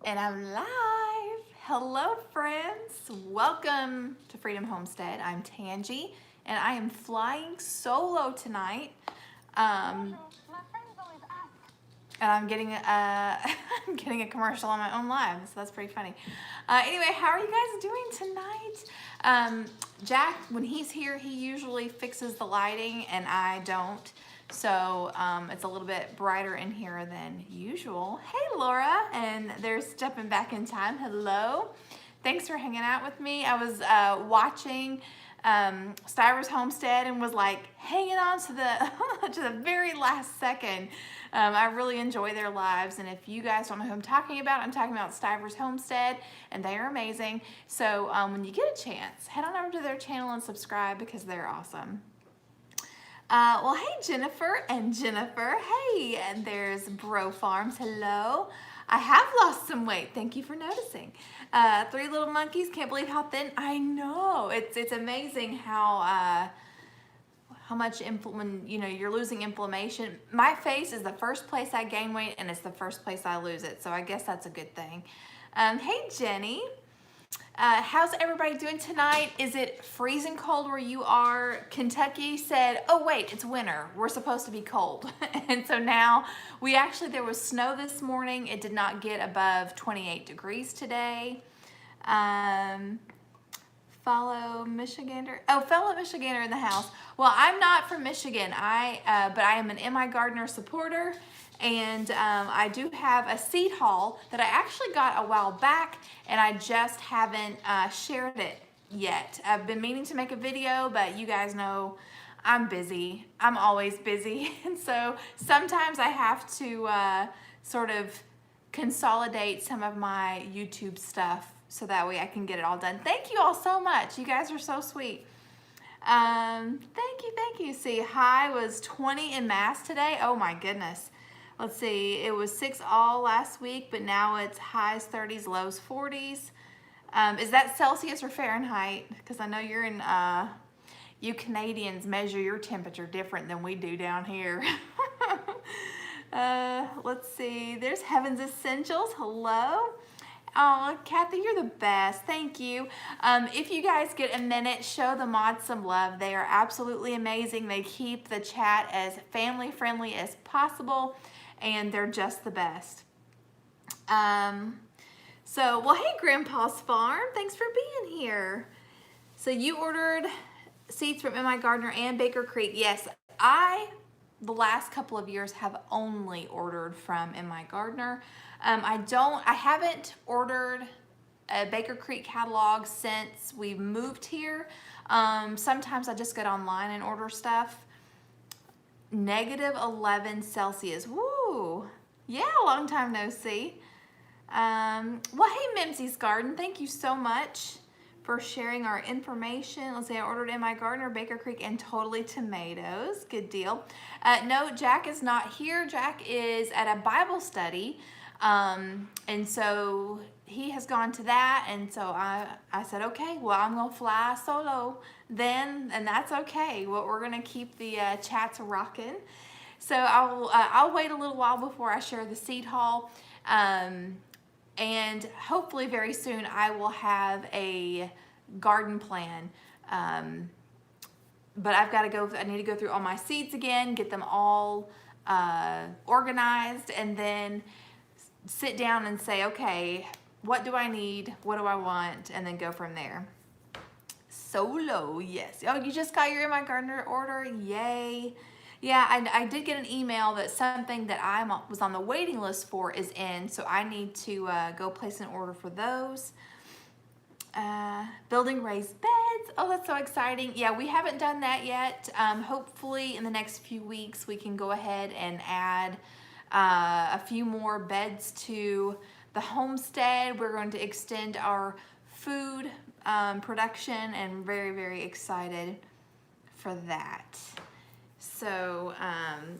And I'm live. Hello, friends. Welcome to Freedom Homestead. I'm Tangi, and I am flying solo tonight. And I'm getting I'm getting a commercial on my own live, so that's pretty funny. Anyway, how are you guys doing tonight? Jack, when he's here, he usually fixes the lighting, and I don't. So it's a little bit brighter in here than usual. Hey, Laura, and they're stepping back in time. Hello. Thanks for hanging out with me. I was watching Stivers Homestead and was like hanging on to the to the very last second. I really enjoy their lives, and if you guys don't know who I'm talking about Stivers Homestead, and they are amazing. So when you get a chance, head on over to their channel and subscribe because they're awesome. Well, hey, Jennifer and Jennifer. Hey, and there's Bro Farms. Hello. I have lost some weight. Thank you for noticing. 3 little monkeys. Can't believe how thin. I know. It's amazing how much when you're losing inflammation. My face is the first place I gain weight, and it's the first place I lose it. So I guess that's a good thing. Hey, Jenny. How's everybody doing tonight? Is it freezing cold where you are? Kentucky said, oh wait, it's winter. We're supposed to be cold. And so now there was snow this morning. It did not get above 28 degrees today. Fellow Michigander in the house. Well, I'm not from Michigan, but I am an MIGardener supporter. And I do have a seed haul that I actually got a while back, and I just haven't shared it yet. I've been meaning to make a video, but you guys know I'm busy. I'm always busy. And so sometimes I have to sort of consolidate some of my YouTube stuff so that way I can get it all done. Thank you all so much. You guys are so sweet. Thank you. See, high was 20 in Mass today. Oh my goodness. Let's see, it was 6 all last week, but now it's highs 30s, lows 40s. Is that Celsius or Fahrenheit? Because I know you're in, you Canadians measure your temperature different than we do down here. Let's see, there's Heaven's Essentials. Hello. Oh, Kathy, you're the best. Thank you. If you guys get a minute, show the mods some love. They are absolutely amazing. They keep the chat as family friendly as possible, and they're just the best. Well, hey, Grandpa's Farm. Thanks for being here. So you ordered seeds from MIGardener and Baker Creek. Yes, the last couple of years have only ordered from MIGardener. I haven't ordered a Baker Creek catalog since we've moved here. Sometimes I just get online and order stuff. -11 Celsius. Woo! Yeah, long time no see. Well, hey, Mimsy's Garden. Thank you so much for sharing our information. Let's see, I ordered MIGardener, Baker Creek, and Totally Tomatoes. Good deal. No, Jack is not here. Jack is at a Bible study. And so he has gone to that, and so I said, okay, well, I'm gonna fly solo then, and that's okay. Well, we're gonna keep the chats rocking. So I'll wait a little while before I share the seed haul, and hopefully very soon I will have a garden plan. But I need to go through all my seeds again, get them all organized, and then sit down and say, okay, what do I need? What do I want? And then go from there. Solo, yes. Oh, you just got your MIGardener order? Yay. Yeah, I did get an email that something that I was on the waiting list for is in, so I need to go place an order for those. Building raised beds. Oh, that's so exciting. Yeah, we haven't done that yet. Hopefully in the next few weeks we can go ahead and add a few more beds to the homestead. We're going to extend our food production, and very, very excited for that. So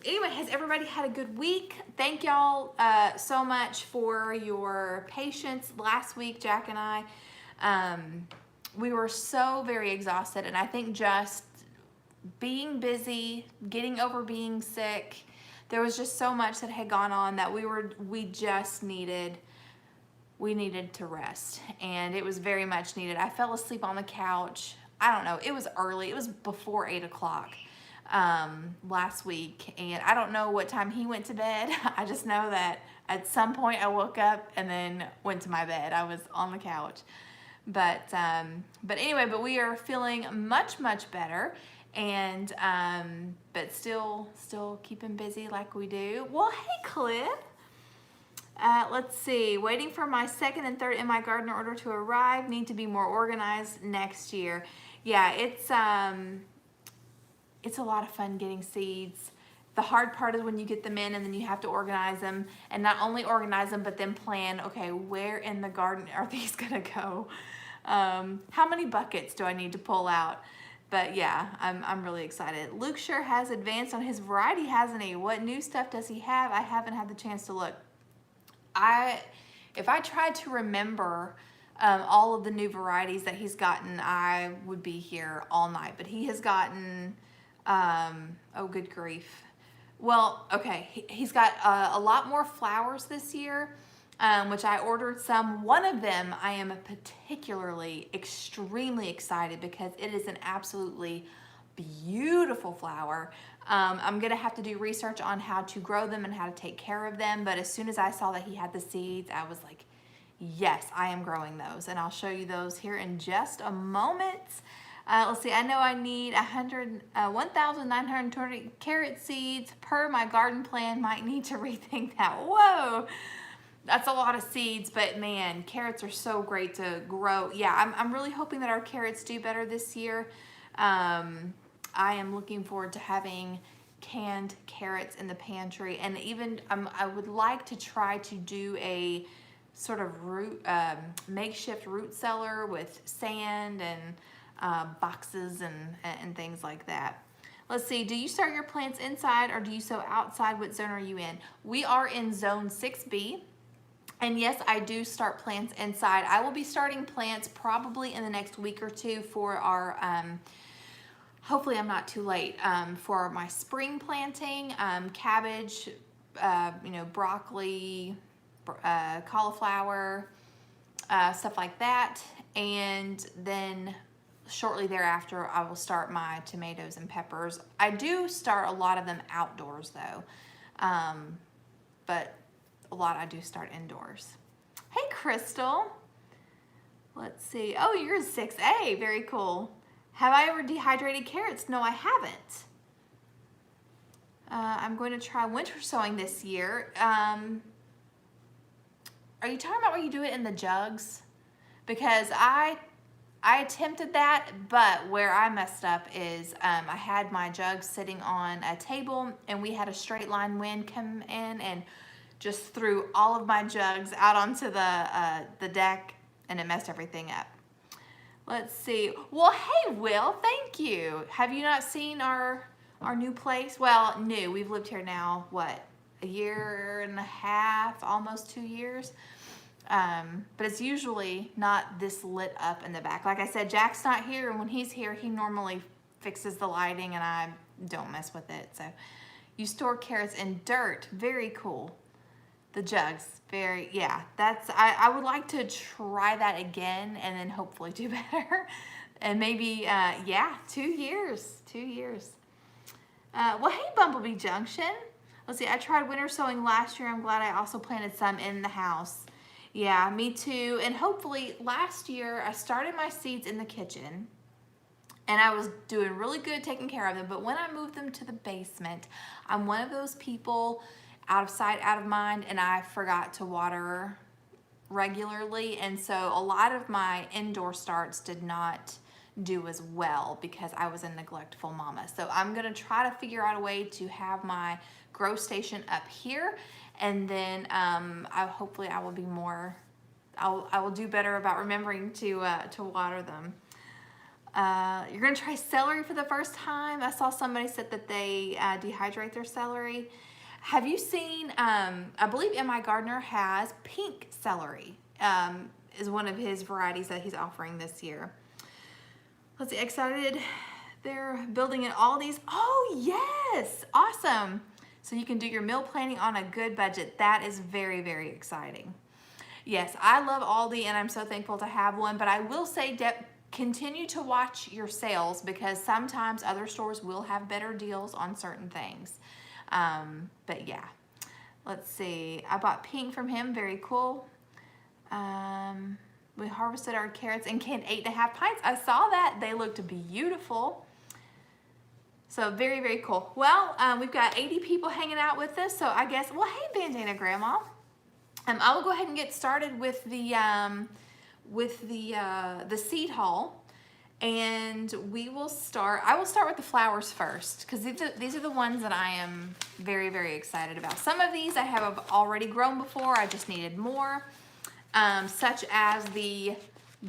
anyway, has everybody had a good week? Thank y'all so much for your patience. Last week, Jack and I, we were so very exhausted, and I think just being busy, getting over being sick, there was just so much that had gone on that we just needed we needed to rest, and it was very much needed. I fell asleep on the couch. I don't know, it was early. It was before 8 o'clock last week, and I don't know what time he went to bed. I just know that at some point I woke up and then went to my bed. I was on the couch. But anyway, but we are feeling much better, and but still keeping busy like we do. Well, hey Cliff. Let's see, waiting for my second and third MIGardener order to arrive. Need to be more organized next year. Yeah, it's a lot of fun getting seeds. The hard part is when you get them in and then you have to organize them, and not only organize them, but then plan, okay, where in the garden are these gonna go? How many buckets do I need to pull out? But yeah, I'm really excited. Luke sure has advanced on his variety, hasn't he? What new stuff does he have? I haven't had the chance to look. If I tried to remember all of the new varieties that he's gotten, I would be here all night. But he has gotten, oh good grief. Well, okay, he's got a lot more flowers this year, which I ordered some. One of them I am particularly extremely excited because it is an absolutely beautiful flower. I'm gonna have to do research on how to grow them and how to take care of them, but as soon as I saw that he had the seeds, I was like, yes, I am growing those, and I'll show you those here in just a moment. Let's see, I know I need 1,920 carrot seeds per my garden plan. Might need to rethink that. Whoa, that's a lot of seeds, but man, carrots are so great to grow. Yeah, I'm really hoping that our carrots do better this year. I am looking forward to having canned carrots in the pantry, and even I would like to try to do a sort of makeshift root cellar with sand and boxes and things like that. Let's see, do you start your plants inside or do you sow outside? What zone are you in? We are in zone 6B. And yes, I do start plants inside. I will be starting plants probably in the next week or two for our, hopefully I'm not too late, for my spring planting, cabbage, broccoli, cauliflower, stuff like that. And then shortly thereafter, I will start my tomatoes and peppers. I do start a lot of them outdoors though, but a lot I do start indoors. Hey, Crystal. Let's see. Oh, you're 6A. Very cool. Have I ever dehydrated carrots? No, I haven't. I'm going to try winter sowing this year. Are you talking about where you do it in the jugs? Because I attempted that, but where I messed up is I had my jugs sitting on a table, and we had a straight line wind come in and just threw all of my jugs out onto the deck, and it messed everything up. Let's see. Well, hey, Will, thank you. Have you not seen our new place? Well, new. We've lived here now, what, a year and a half, almost 2 years. But it's usually not this lit up in the back. Like I said, Jack's not here, and when he's here, he normally fixes the lighting, and I don't mess with it. So you store carrots in dirt. Very cool. The jugs, yeah, I would like to try that again and then hopefully do better. And maybe, yeah, 2 years. Well, hey, Bumblebee Junction. Let's see, I tried winter sowing last year. I'm glad I also planted some in the house. Yeah, me too. And hopefully last year I started my seeds in the kitchen and I was doing really good taking care of them. But when I moved them to the basement, I'm one of those people, out of sight, out of mind, and I forgot to water regularly, and so a lot of my indoor starts did not do as well because I was a neglectful mama. So I'm gonna try to figure out a way to have my grow station up here, and then hopefully I will be more, I will do better about remembering to water them. You're gonna try celery for the first time. I saw somebody said that they dehydrate their celery. Have you seen, I believe MIGardener has pink celery, is one of his varieties that he's offering this year. Let's see, excited. They're building in all these. Oh, yes, awesome. So you can do your meal planning on a good budget. That is very, very exciting. Yes, I love Aldi and I'm so thankful to have one, but I will say, continue to watch your sales because sometimes other stores will have better deals on certain things. But yeah, let's see. I bought pink from him, very cool. We harvested our carrots and canned 8.5 pints. I saw that, they looked beautiful. So very, very cool. Well, we've got 80 people hanging out with us, so I guess, well, hey, Bandana Grandma. I will go ahead and get started with the seed haul, and we will start. I will start with the flowers first because these are the ones that I am very, very excited about. Some of these I have already grown before. I just needed more, such as the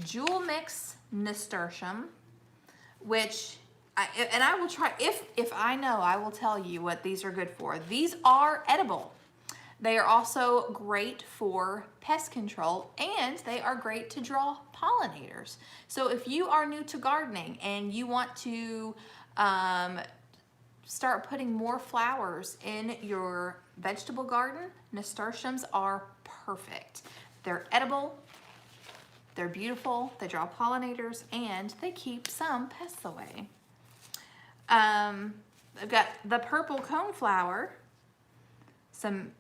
Jewel Mix Nasturtium, which I will try, if I know, I will tell you what these are good for. These are edible. They are also great for pest control, and they are great to draw pollinators. So if you are new to gardening and you want to start putting more flowers in your vegetable garden, nasturtiums are perfect. They're edible, they're beautiful, they draw pollinators, and they keep some pests away. I've got the purple coneflower, some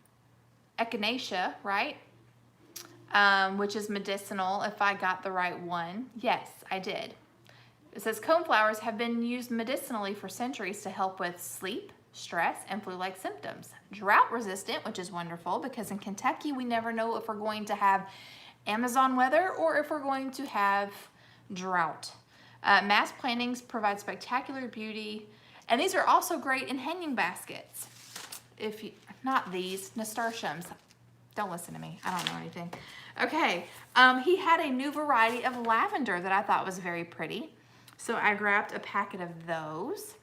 echinacea, right? Which is medicinal, if I got the right one. Yes, I did. It says coneflowers have been used medicinally for centuries to help with sleep, stress, and flu-like symptoms. Drought resistant, which is wonderful because in Kentucky we never know if we're going to have Amazon weather or if we're going to have drought. Mass plantings provide spectacular beauty, and these are also great in hanging baskets. If you, not these, nasturtiums. Don't listen to me, I don't know anything. Okay, he had a new variety of lavender that I thought was very pretty. So I grabbed a packet of those.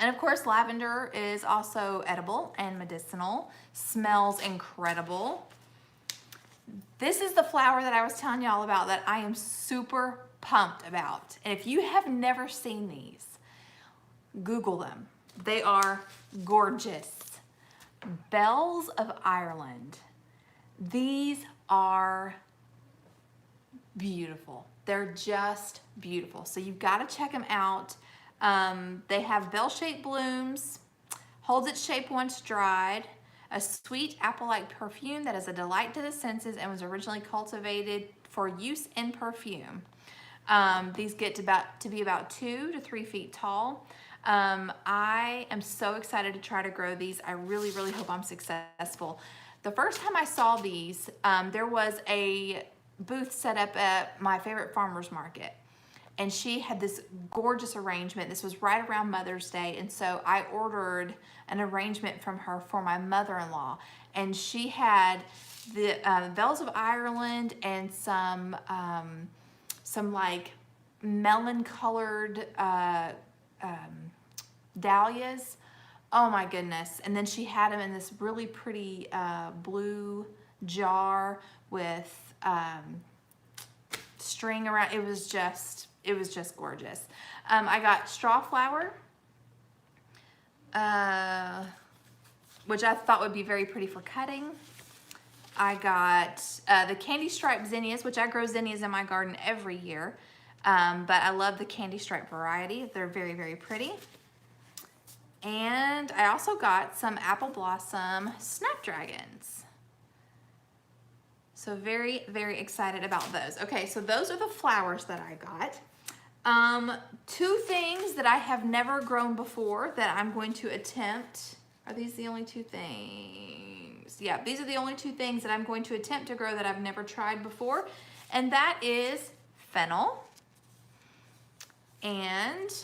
And of course, lavender is also edible and medicinal. Smells incredible. This is the flower that I was telling y'all about that I am super pumped about. And if you have never seen these, Google them. They are gorgeous. Bells of Ireland. These are beautiful. They're just beautiful. So you've got to check them out. They have bell-shaped blooms, holds its shape once dried, a sweet apple-like perfume that is a delight to the senses and was originally cultivated for use in perfume. These get to be about 2 to 3 feet tall. I am so excited to try to grow these. I really, really hope I'm successful. The first time I saw these, there was a booth set up at my favorite farmer's market, and she had this gorgeous arrangement. This was right around Mother's Day, and so I ordered an arrangement from her for my mother-in-law, and she had the Bells of Ireland and some like melon-colored dahlias. Oh my goodness. And then she had them in this really pretty blue jar with string around. It was just gorgeous. I got straw flower, which I thought would be very pretty for cutting. I got the candy stripe zinnias, which I grow zinnias in my garden every year. But I love the candy stripe variety. They're very, very pretty. And I also got some apple blossom snapdragons. So very, very excited about those. Okay, so those are the flowers that I got. 2 things that I have never grown before that I'm going to attempt. Are these the only 2 things? Yeah, these are the only 2 things that I'm going to attempt to grow that I've never tried before. And that is fennel and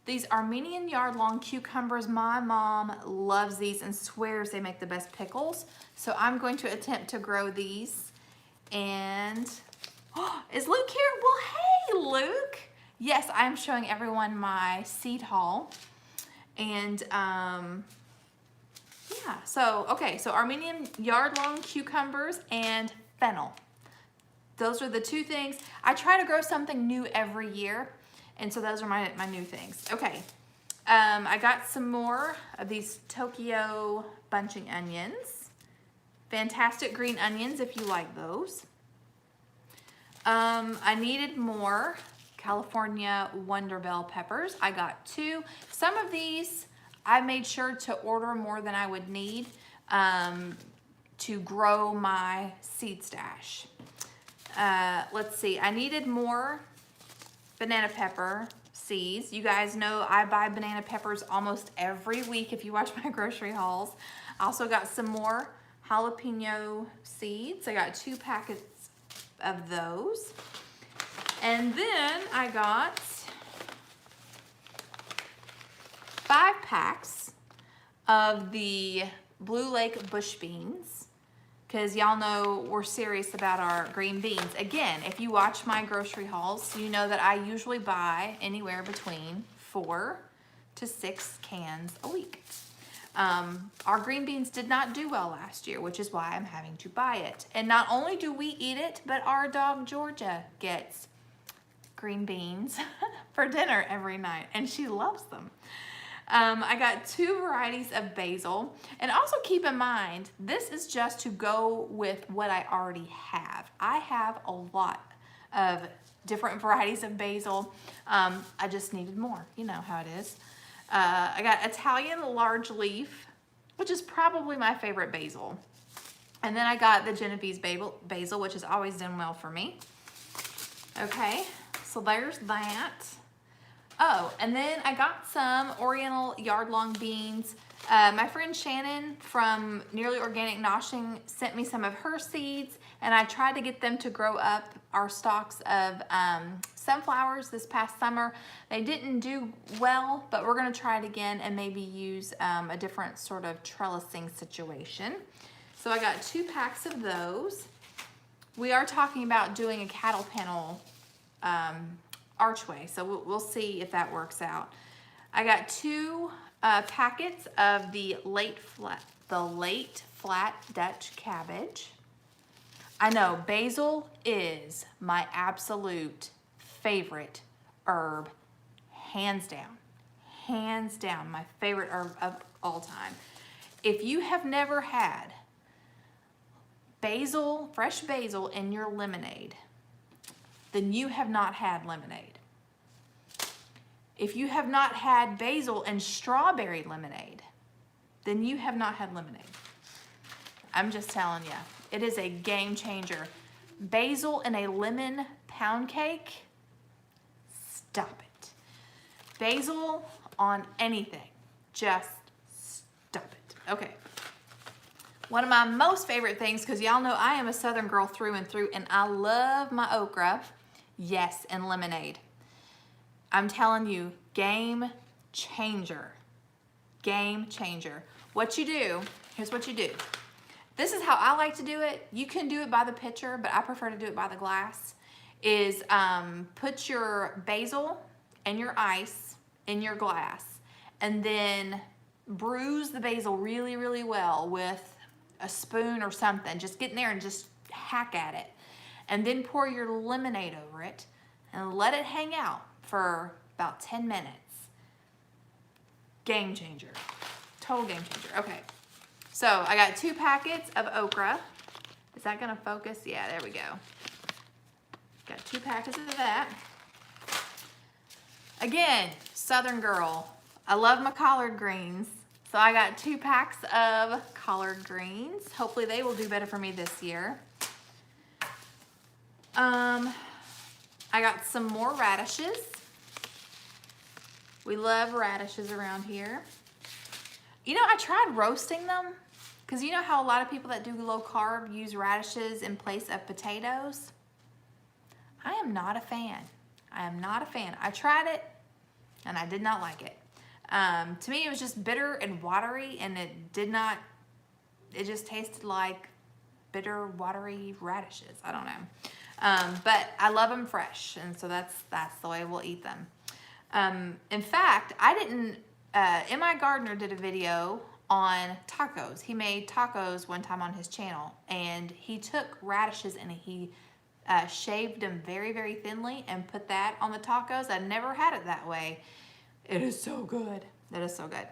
these Armenian yard-long cucumbers. My mom loves these and swears they make the best pickles. So I'm going to attempt to grow these. And is Luke here? Well, hey, Luke. Yes, I'm showing everyone my seed haul. And yeah, so, okay, so Armenian yard-long cucumbers and fennel. Those are the 2 things. I try to grow something new every year. And so those are my new things. Okay, I got some more of these Tokyo bunching onions. fantastic green onions if you like those. I needed more California Wonder Bell peppers. I got 2. Some of these I made sure to order more than I would need to grow my seed stash. Let's see, I needed more banana pepper seeds. You guys know I buy banana peppers almost every week if you watch my grocery hauls. I also got some more jalapeno seeds. I got 2 packets of those. And then I got 5 packs of the Blue Lake bush beans, because y'all know we're serious about our green beans. Again, if you watch my grocery hauls, you know that I usually buy anywhere between 4 to 6 cans a week. Our green beans did not do well last year, which is why I'm having to buy it. And not only do we eat it, but our dog Georgia gets green beans for dinner every night, and she loves them. I got 2 varieties of basil, and also keep in mind, this is just to go with what I already have. I have a lot of different varieties of basil. I just needed more, you know how it is. I got Italian large leaf, which is probably my favorite basil. And then I got the Genovese basil, which has always done well for me. Okay, so there's that. Oh, and then I got some Oriental yard-long beans. My friend Shannon from Nearly Organic Noshing sent me some of her seeds, and I tried to get them to grow up our stalks of sunflowers this past summer. They didn't do well, but we're gonna try it again and maybe use a different sort of trellising situation. So I got 2 packs of those. We are talking about doing a cattle panel archway, so we'll see if that works out. I got 2 packets of the late flat Dutch cabbage. I know basil is my absolute favorite herb, hands down my favorite herb of all time. If you have never had basil, fresh basil in your lemonade, then you have not had lemonade. If you have not had basil and strawberry lemonade, then you have not had lemonade. I'm just telling you, it is a game changer. Basil in a lemon pound cake, stop it. Basil on anything, just stop it. Okay. One of my most favorite things, because y'all know I am a Southern girl through and through, and I love my okra. Yes, and lemonade. I'm telling you, game changer. Game changer. What you do, here's what you do. This is how I like to do it. You can do it by the pitcher, but I prefer to do it by the glass. Is put your basil and your ice in your glass, and then bruise the basil really, really well with a spoon or something. Just get in there and just hack at it. And then pour your lemonade over it and let it hang out for about 10 minutes. Game changer. Total game changer. Okay. So I got 2 packets of okra. Is that gonna focus? Yeah, there we go. Got 2 packets of that. Again, Southern girl. I love my collard greens. So I got 2 packs of collard greens. Hopefully they will do better for me this year. I got some more radishes. We love radishes around here. You know, I tried roasting them, because you know how a lot of people that do low carb use radishes in place of potatoes? I am not a fan. I am not a fan. I tried it and I did not like it. To me, it was just bitter and watery, and it just tasted like bitter, watery radishes. I don't know. But I love them fresh, and so that's the way we'll eat them. In fact, MIGardener did a video on tacos. He made tacos one time on his channel, and he took radishes and he shaved them very, very thinly and put that on the tacos. I never had it that way. It is so good. It is so good.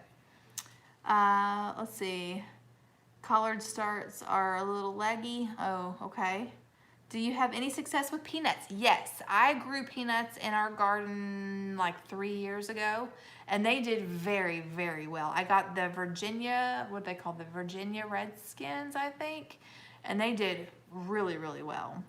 Let's see. Collard starts are a little leggy. Oh, okay. Do you have any success with peanuts? Yes, I grew peanuts in our garden like 3 years ago, and they did very, very well. I got the Virginia, what they call the Virginia Redskins, I think, and they did really, really well.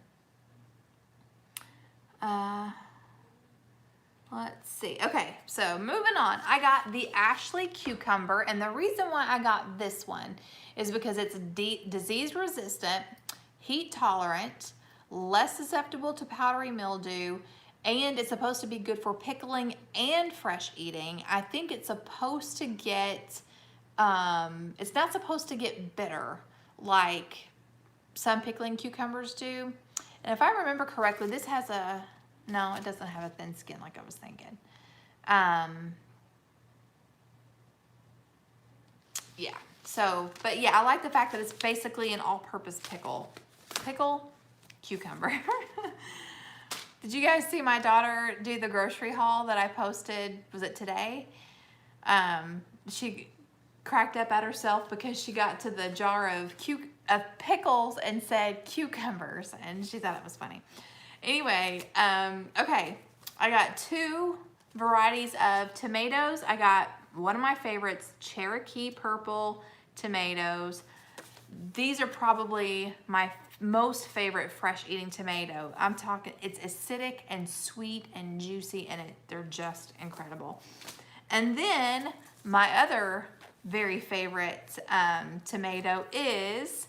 Let's see. Okay, so moving on. I got the Ashley cucumber, and the reason why I got this one is because it's disease resistant, heat tolerant, less susceptible to powdery mildew, and it's supposed to be good for pickling and fresh eating. I think it's supposed to get, it's not supposed to get bitter like some pickling cucumbers do. And if I remember correctly, this has a, no, it doesn't have a thin skin like I was thinking. Yeah, so, but yeah, I like the fact that it's basically an all-purpose pickle cucumber. Did you guys see my daughter do the grocery haul that I posted? Was it today? She cracked up at herself because she got to the jar of pickles and said cucumbers, and she thought it was funny. Anyway, okay, I got 2 varieties of tomatoes. I got one of my favorites, Cherokee purple tomatoes. These are probably my most favorite fresh eating tomato. I'm talking, it's acidic and sweet and juicy, and they're just incredible. And then my other very favorite tomato is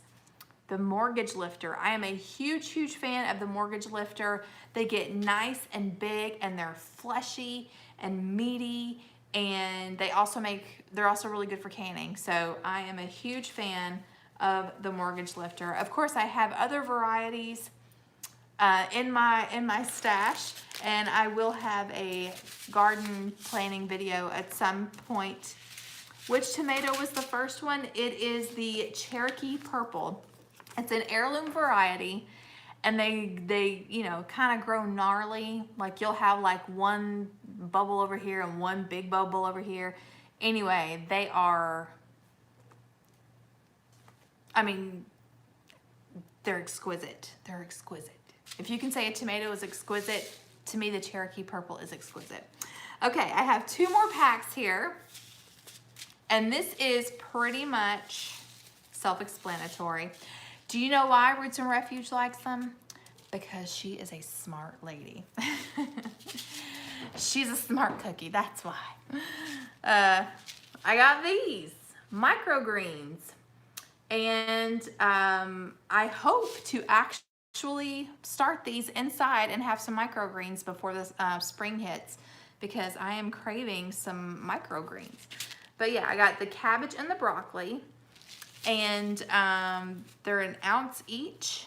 the Mortgage Lifter. I am a huge, huge fan of the Mortgage Lifter. They get nice and big, and they're fleshy and meaty, and they're also really good for canning. So I am a huge fan of the Mortgage Lifter. Of course, I have other varieties in my stash, and I will have a garden planning video at some point. Which tomato was the first one? It is the Cherokee purple. It's an heirloom variety, and they you know, kind of grow gnarly. Like you'll have like one bubble over here and one big bubble over here. Anyway, they are, I mean, they're exquisite. They're exquisite. If you can say a tomato is exquisite, to me the Cherokee purple is exquisite. Okay, I have 2 more packs here, and this is pretty much self-explanatory. Do you know why Roots and Refuge likes them? Because she is a smart lady. She's a smart cookie, that's why. I got these, Microgreens. And I hope to actually start these inside and have some microgreens before the spring hits, because I am craving some microgreens. But yeah, I got the cabbage and the broccoli, and they're 1 ounce each.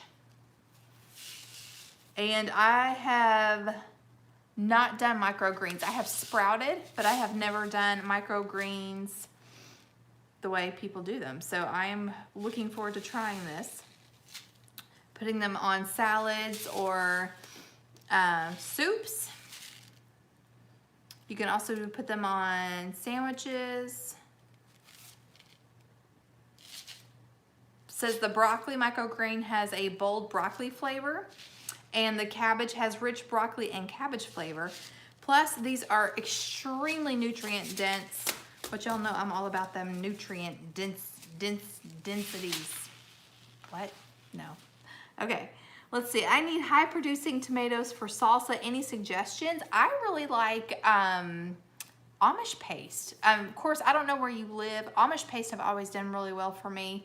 And I have not done microgreens. I have sprouted, but I have never done microgreens the way people do them. So I am looking forward to trying this. Putting them on salads or soups. You can also put them on sandwiches. Says the broccoli microgreen has a bold broccoli flavor, and the cabbage has rich broccoli and cabbage flavor. Plus, these are extremely nutrient dense, which y'all know I'm all about them nutrient densities. What? No. Okay, let's see. I need high producing tomatoes for salsa. Any suggestions? I really like Amish paste. Of course, I don't know where you live. Amish paste have always done really well for me.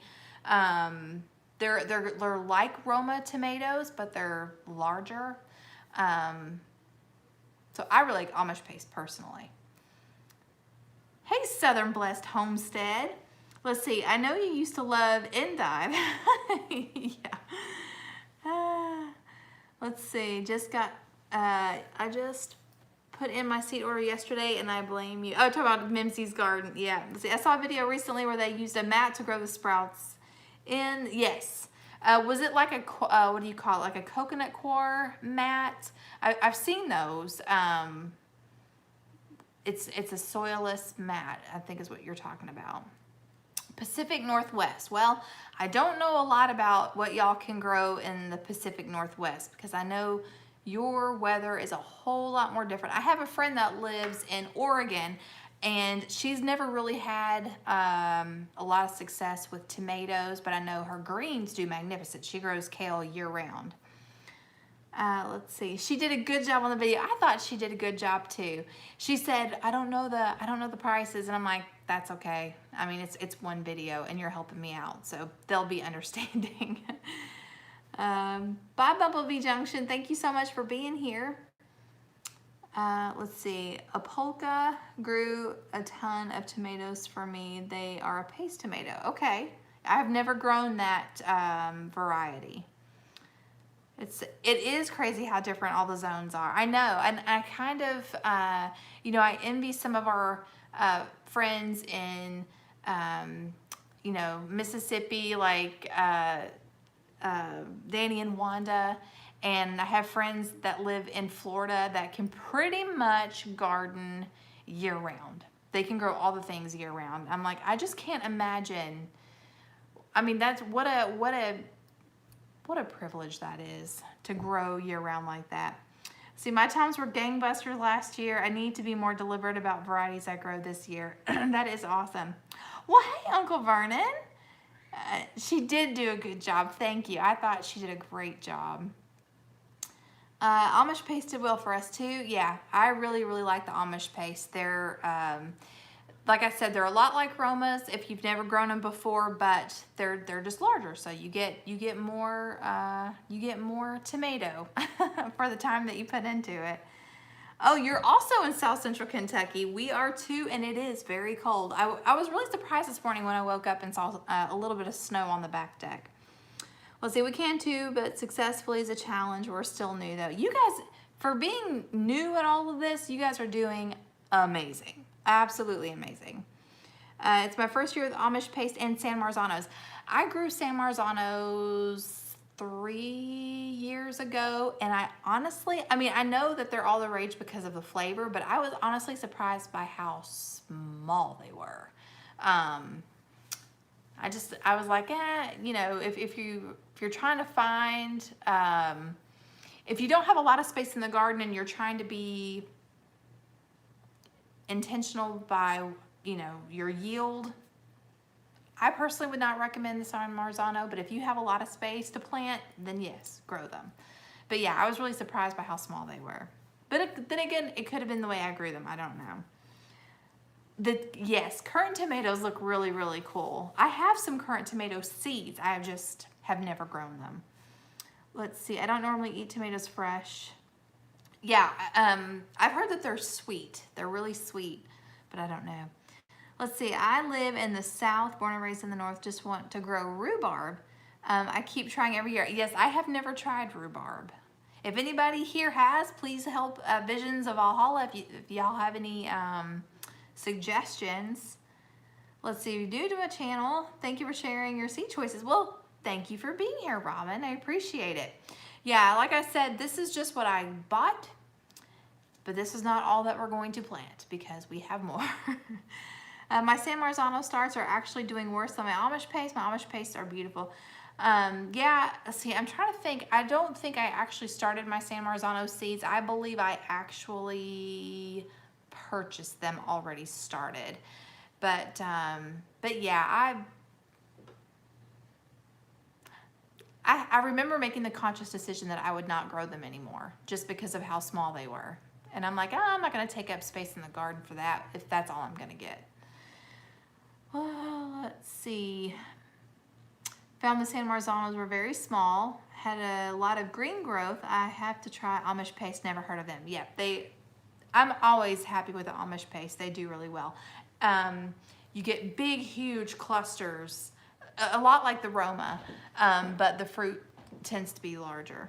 They're like Roma tomatoes, but they're larger. So I really like Amish paste personally. Hey, Southern Blessed Homestead. Let's see. I know you used to love endive. Yeah. Let's see. Just got. I just put in my seed order yesterday, and I blame you. Oh, talk about Mimsy's garden. Yeah. Let's see. I saw a video recently where they used a mat to grow the sprouts in. Yes. Was it like a what do you call it? Like a coconut coir mat? I've seen those. It's a soilless mat, I think is what you're talking about. Pacific Northwest. Well, I don't know a lot about what y'all can grow in the Pacific Northwest because I know your weather is a whole lot more different. I have a friend that lives in Oregon and she's never really had a lot of success with tomatoes, but I know her greens do magnificent. She grows kale year round. Let's see. She did a good job on the video. I thought she did a good job too. She said, I don't know the prices, and I'm like, that's okay. I mean, it's one video and you're helping me out, so they'll be understanding. Bye, Bumblebee Junction. Thank you so much for being here. Let's see. Apolka grew a ton of tomatoes for me. They are a paste tomato. Okay. I've never grown that variety. It is crazy how different all the zones are. I know, and I kind of, you know, I envy some of our friends in, you know, Mississippi, like Danny and Wanda, and I have friends that live in Florida that can pretty much garden year round. They can grow all the things year round. I'm like, I just can't imagine. I mean, that's what a privilege that is to grow year round like that. See, my times were gangbusters last year. I need to be more deliberate about varieties I grow this year. That is awesome. Well, hey, Uncle Vernon. She did do a good job. Thank you. I thought she did a great job. Amish paste did well for us too. Yeah, I really, really like the Amish paste. They're, like I said, they're a lot like Romas if you've never grown them before, but they're just larger, so you get more tomato for the time that you put into it. Oh, you're also in South Central Kentucky. We are too, and it is very cold. I was really surprised this morning when I woke up and saw a little bit of snow on the back deck. Let's see, we can too, but successfully is a challenge. We're still new though. You guys, for being new at all of this, you guys are doing amazing. Absolutely amazing. It's my first year with Amish paste and San Marzanos. I grew San Marzanos 3 years ago, and I honestly, I mean, I know that they're all the rage because of the flavor, but I was honestly surprised by how small they were. I was like, you know, if you're trying to find, if you don't have a lot of space in the garden and you're trying to be intentional by, you know, your yield, I personally would not recommend the San Marzano, but if you have a lot of space to plant, then yes, grow them. But yeah, I was really surprised by how small they were. But then again, it could have been the way I grew them. I don't know. Yes, currant tomatoes look really, really cool. I have some currant tomato seeds. I just have never grown them. Let's see. I don't normally eat tomatoes fresh. Yeah, I've heard that they're sweet. They're really sweet, but I don't know. Let's see. I live in the South, born and raised in the North, just want to grow rhubarb. I keep trying every year. Yes, I have never tried rhubarb. If anybody here has, please help Visions of Valhalla if y'all have any suggestions. Let's see, new to my channel. Thank you for sharing your seed choices. Well, thank you for being here, Robin. I appreciate it. Yeah, like I said, this is just what I bought, but this is not all that we're going to plant because we have more. My San Marzano starts are actually doing worse than my Amish paste. My Amish pastes are beautiful. Yeah, let's see, I'm trying to think. I don't think I actually started my San Marzano seeds. I believe I actually purchased them already started. But yeah, I remember making the conscious decision that I would not grow them anymore just because of how small they were. And I'm like, oh, I'm not going to take up space in the garden for that if that's all I'm going to get. Well, let's see. Found the San Marzanos were very small, had a lot of green growth. I have to try Amish paste, never heard of them. Yeah, I'm always happy with the Amish paste. They do really well. You get big, huge clusters, a lot like the Roma, but the fruit tends to be larger.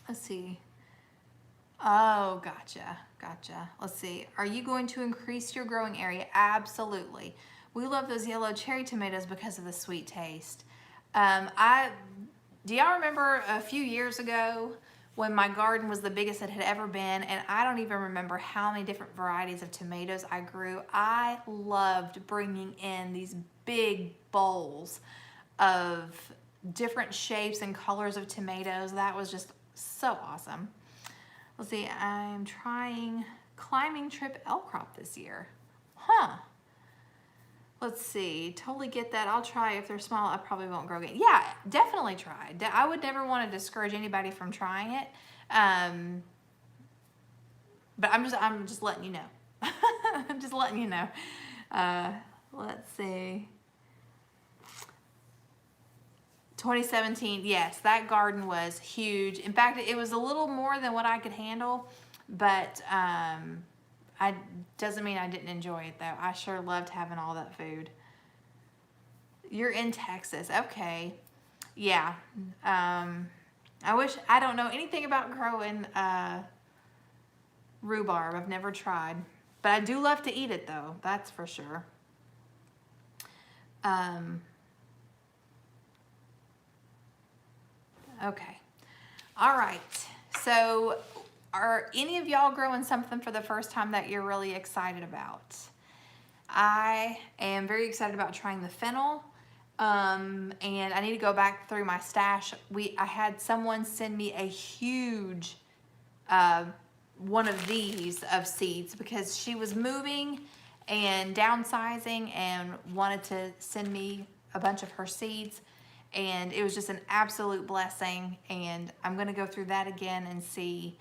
Let's see. Oh, gotcha. Let's see. Are you going to increase your growing area? Absolutely. We love those yellow cherry tomatoes because of the sweet taste. Do y'all remember a few years ago when my garden was the biggest it had ever been, and I don't even remember how many different varieties of tomatoes I grew. I loved bringing in these big bowls of different shapes and colors of tomatoes. That was just so awesome. Let's see, I'm trying climbing trip elk crop this year. Huh. Let's see, totally get that. I'll try. If they're small, I probably won't grow again. Yeah, definitely try. I would never want to discourage anybody from trying it. But I'm just letting you know. I'm just letting you know. Let's see. 2017, yes, that garden was huge. In fact, it was a little more than what I could handle, but doesn't mean I didn't enjoy it though. I sure loved having all that food. You're in Texas, okay. Yeah, I don't know anything about growing rhubarb. I've never tried, but I do love to eat it though, that's for sure. Okay, all right, so are any of y'all growing something for the first time that you're really excited about? I am very excited about trying the fennel, and I need to go back through my stash. I had someone send me a huge one of these of seeds because she was moving and downsizing and wanted to send me a bunch of her seeds, and it was just an absolute blessing. And I'm going to go through that again and see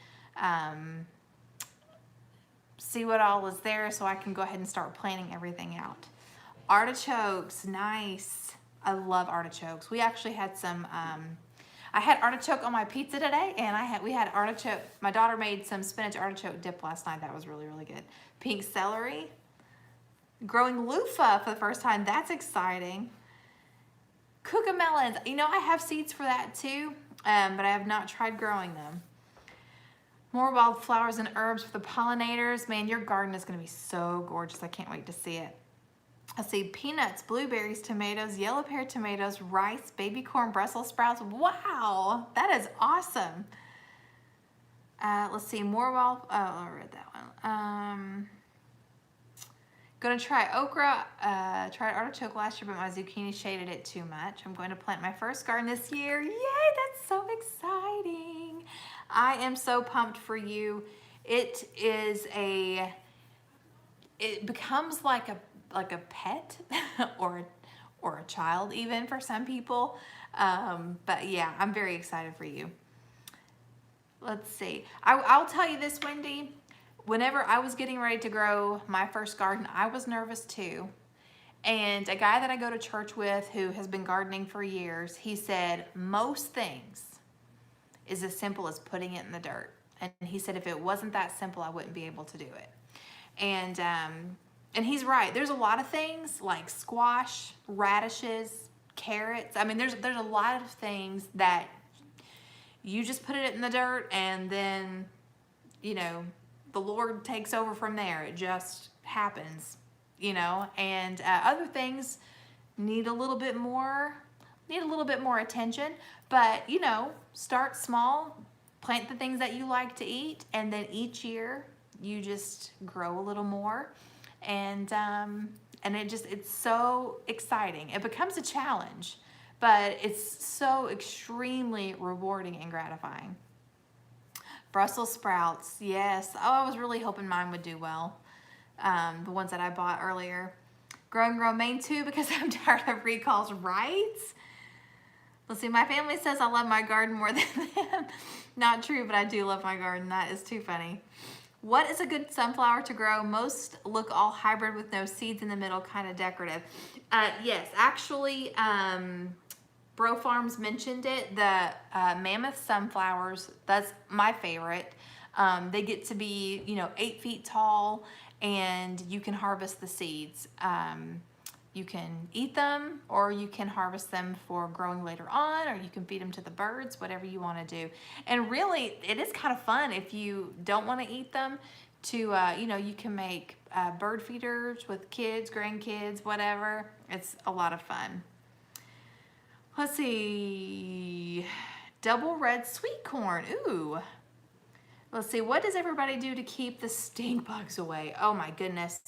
what all is there so I can go ahead and start planning everything out. Artichokes, nice. I love artichokes. We actually had some, I had artichoke on my pizza today, and we had artichoke. My daughter made some spinach artichoke dip last night. That was really, really good. Pink celery. Growing loofah for the first time. That's exciting. Cucamelons. You know, I have seeds for that too, but I have not tried growing them. More wildflowers and herbs for the pollinators. Man, your garden is going to be so gorgeous. I can't wait to see it. Let's see, peanuts, blueberries, tomatoes, yellow pear tomatoes, rice, baby corn, Brussels sprouts. Wow, that is awesome. Let's see, I read that one. Gonna try okra. Tried artichoke last year, but my zucchini shaded it too much. I'm going to plant my first garden this year. Yay, that's so exciting. I am so pumped for you. It becomes like a pet or a child even for some people. But yeah, I'm very excited for you. Let's see. I'll tell you this, Wendy. Whenever I was getting ready to grow my first garden, I was nervous too. And a guy that I go to church with who has been gardening for years, he said, most things is as simple as putting it in the dirt. And he said, if it wasn't that simple, I wouldn't be able to do it. And he's right. There's a lot of things like squash, radishes, carrots. I mean, there's a lot of things that you just put it in the dirt and then, you know, the Lord takes over from there. It just happens, you know, and other things need a little bit more attention, but you know, start small, plant the things that you like to eat, and then each year you just grow a little more, and it's so exciting. It becomes a challenge, but it's so extremely rewarding and gratifying. Brussels sprouts, yes. Oh, I was really hoping mine would do well. The ones that I bought earlier. Growing romaine too because I'm tired of recalls, right? Let's see, my family says I love my garden more than them. Not true, but I do love my garden. That is too funny. What is a good sunflower to grow? Most look all hybrid with no seeds in the middle, kind of decorative. Yes, actually, Bro Farms mentioned it. The Mammoth sunflowers, that's my favorite. They get to be, 8 feet tall, and you can harvest the seeds. You can eat them, or you can harvest them for growing later on, or you can feed them to the birds, whatever you want to do. And really, it is kind of fun if you don't want to eat them to, you can make bird feeders with kids, grandkids, whatever. It's a lot of fun. Let's see. Double red sweet corn. Ooh. Let's see, what does everybody do to keep the stink bugs away? Oh my goodness.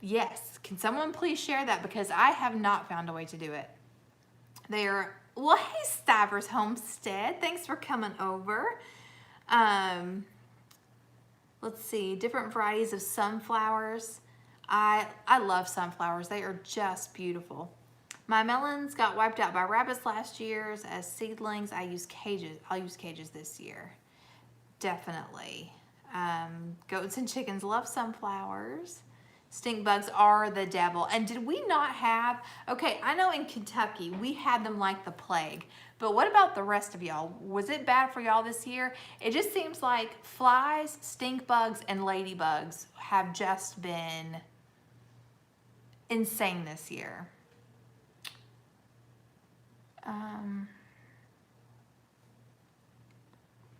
Yes, can someone please share that, because I have not found a way to do it. Well, hey Stivers Homestead, thanks for coming over. Let's see, different varieties of sunflowers. I love sunflowers, they are just beautiful. My melons got wiped out by rabbits last year as seedlings. I'll use cages this year. Definitely. Goats and chickens love sunflowers. Stink bugs are the devil. And did we not have, okay, I know in Kentucky we had them like the plague, but what about the rest of y'all? Was it bad for y'all this year? It just seems like flies, stink bugs, and ladybugs have just been insane this year.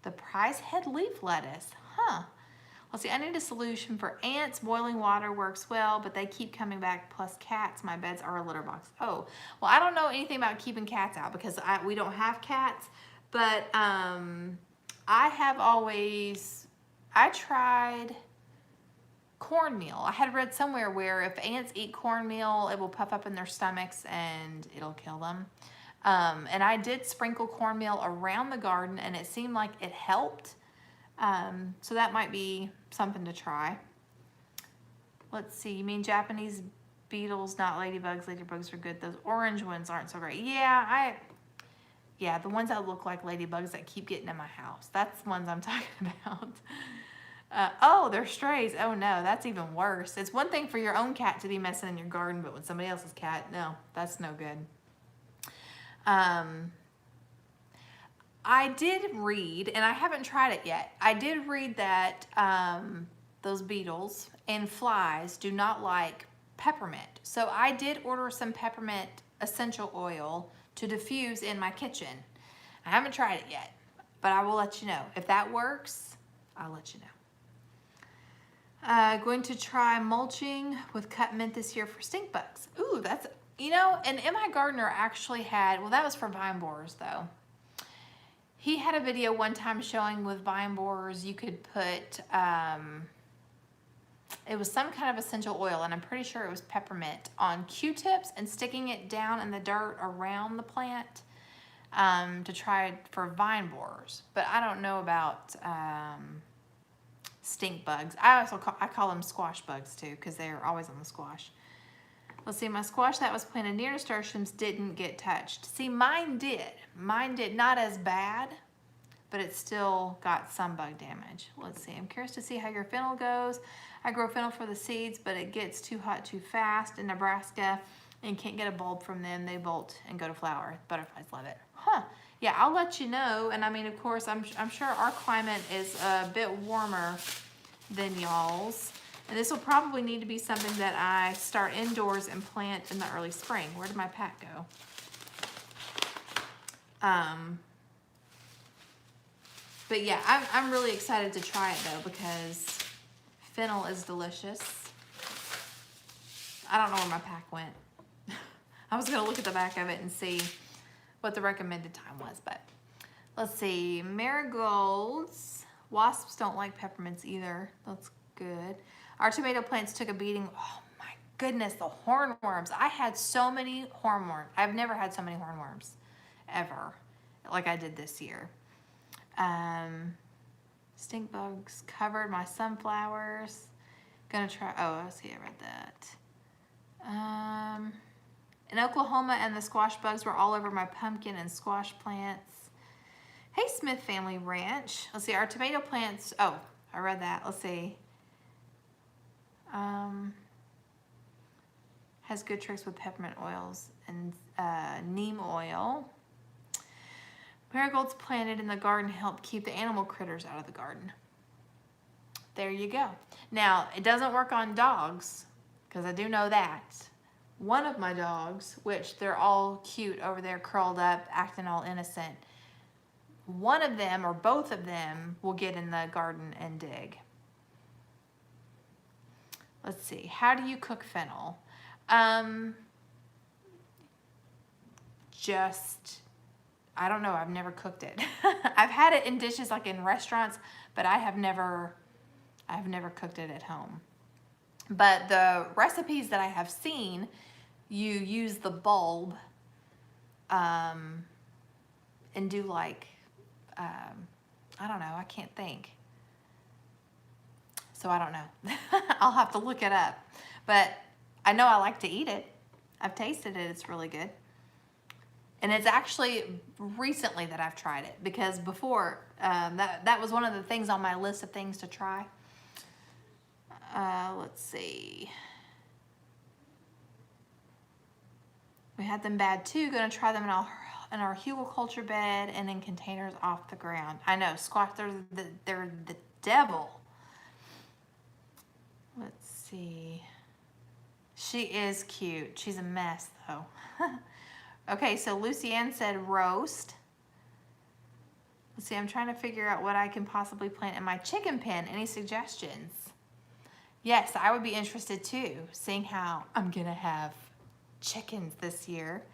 The prize head leaf lettuce, huh? Let's see, I need a solution for ants. Boiling water works well, but they keep coming back, plus cats. My beds are a litter box. Oh, well, I don't know anything about keeping cats out because we don't have cats, but I tried cornmeal. I had read somewhere where if ants eat cornmeal, it will puff up in their stomachs and it'll kill them. And I did sprinkle cornmeal around the garden and it seemed like it helped. So that might be something to try. Let's see, you mean Japanese beetles, not ladybugs. Ladybugs are good. Those orange ones aren't so great. Yeah, the ones that look like ladybugs that keep getting in my house. That's the ones I'm talking about. Oh, they're strays. Oh no, that's even worse. It's one thing for your own cat to be messing in your garden, but when somebody else's cat, no, that's no good. I did read, and I haven't tried it yet, I did read that those beetles and flies do not like peppermint. So I did order some peppermint essential oil to diffuse in my kitchen. I haven't tried it yet, but I will let you know. If that works, I'll let you know. Going to try mulching with cut mint this year for stink bugs. Ooh, that's, you know, and MIGardener actually had, well, that was for vine borers though. He had a video one time showing with vine borers you could put, it was some kind of essential oil, and I'm pretty sure it was peppermint, on Q-tips and sticking it down in the dirt around the plant to try for vine borers. But I don't know about stink bugs. I call them squash bugs too, because they're always on the squash. Let's see, my squash that was planted near nasturtiums didn't get touched. See, mine did. Mine did, not as bad, but it still got some bug damage. Let's see, I'm curious to see how your fennel goes. I grow fennel for the seeds, but it gets too hot too fast in Nebraska and can't get a bulb from them. They bolt and go to flower. Butterflies love it. Huh, yeah, I'll let you know. And I mean, of course, I'm sure our climate is a bit warmer than y'all's. And this will probably need to be something that I start indoors and plant in the early spring. Where did my pack go? But yeah, I'm really excited to try it though, because fennel is delicious. I don't know where my pack went. I was gonna look at the back of it and see what the recommended time was, but let's see. Marigolds. Wasps don't like peppermints either. That's good. Our tomato plants took a beating. Oh my goodness, the hornworms. I had so many hornworms. I've never had so many hornworms, ever, like I did this year. Stink bugs covered my sunflowers. Gonna try, oh, I see, I read that. In Oklahoma, and the squash bugs were all over my pumpkin and squash plants. Hey, Smith Family Ranch. Let's see, our tomato plants, oh, I read that. Let's see. Has good tricks with peppermint oils and neem oil. Marigolds planted in the garden help keep the animal critters out of the garden. There you go. Now, it doesn't work on dogs, because I do know that. One of my dogs, which they're all cute over there, curled up, acting all innocent, one of them or both of them will get in the garden and dig. Let's see, how do you cook fennel? Just I don't know. I've never cooked it. I've had it in dishes like in restaurants, but I've never cooked it at home. But the recipes that I have seen, you use the bulb and do like, I don't know, I can't think. So I don't know. I'll have to look it up. But I know I like to eat it. I've tasted it. It's really good. And it's actually recently that I've tried it, because before, that was one of the things on my list of things to try. Let's see. We had them bad too. Gonna try them in our hugelkultur bed and in containers off the ground. I know, squash, they're the devil. Let's see. She is cute. She's a mess though. Okay, so Lucy Ann said roast. Let's see, I'm trying to figure out what I can possibly plant in my chicken pen. Any suggestions? Yes, I would be interested too, seeing how I'm gonna have chickens this year.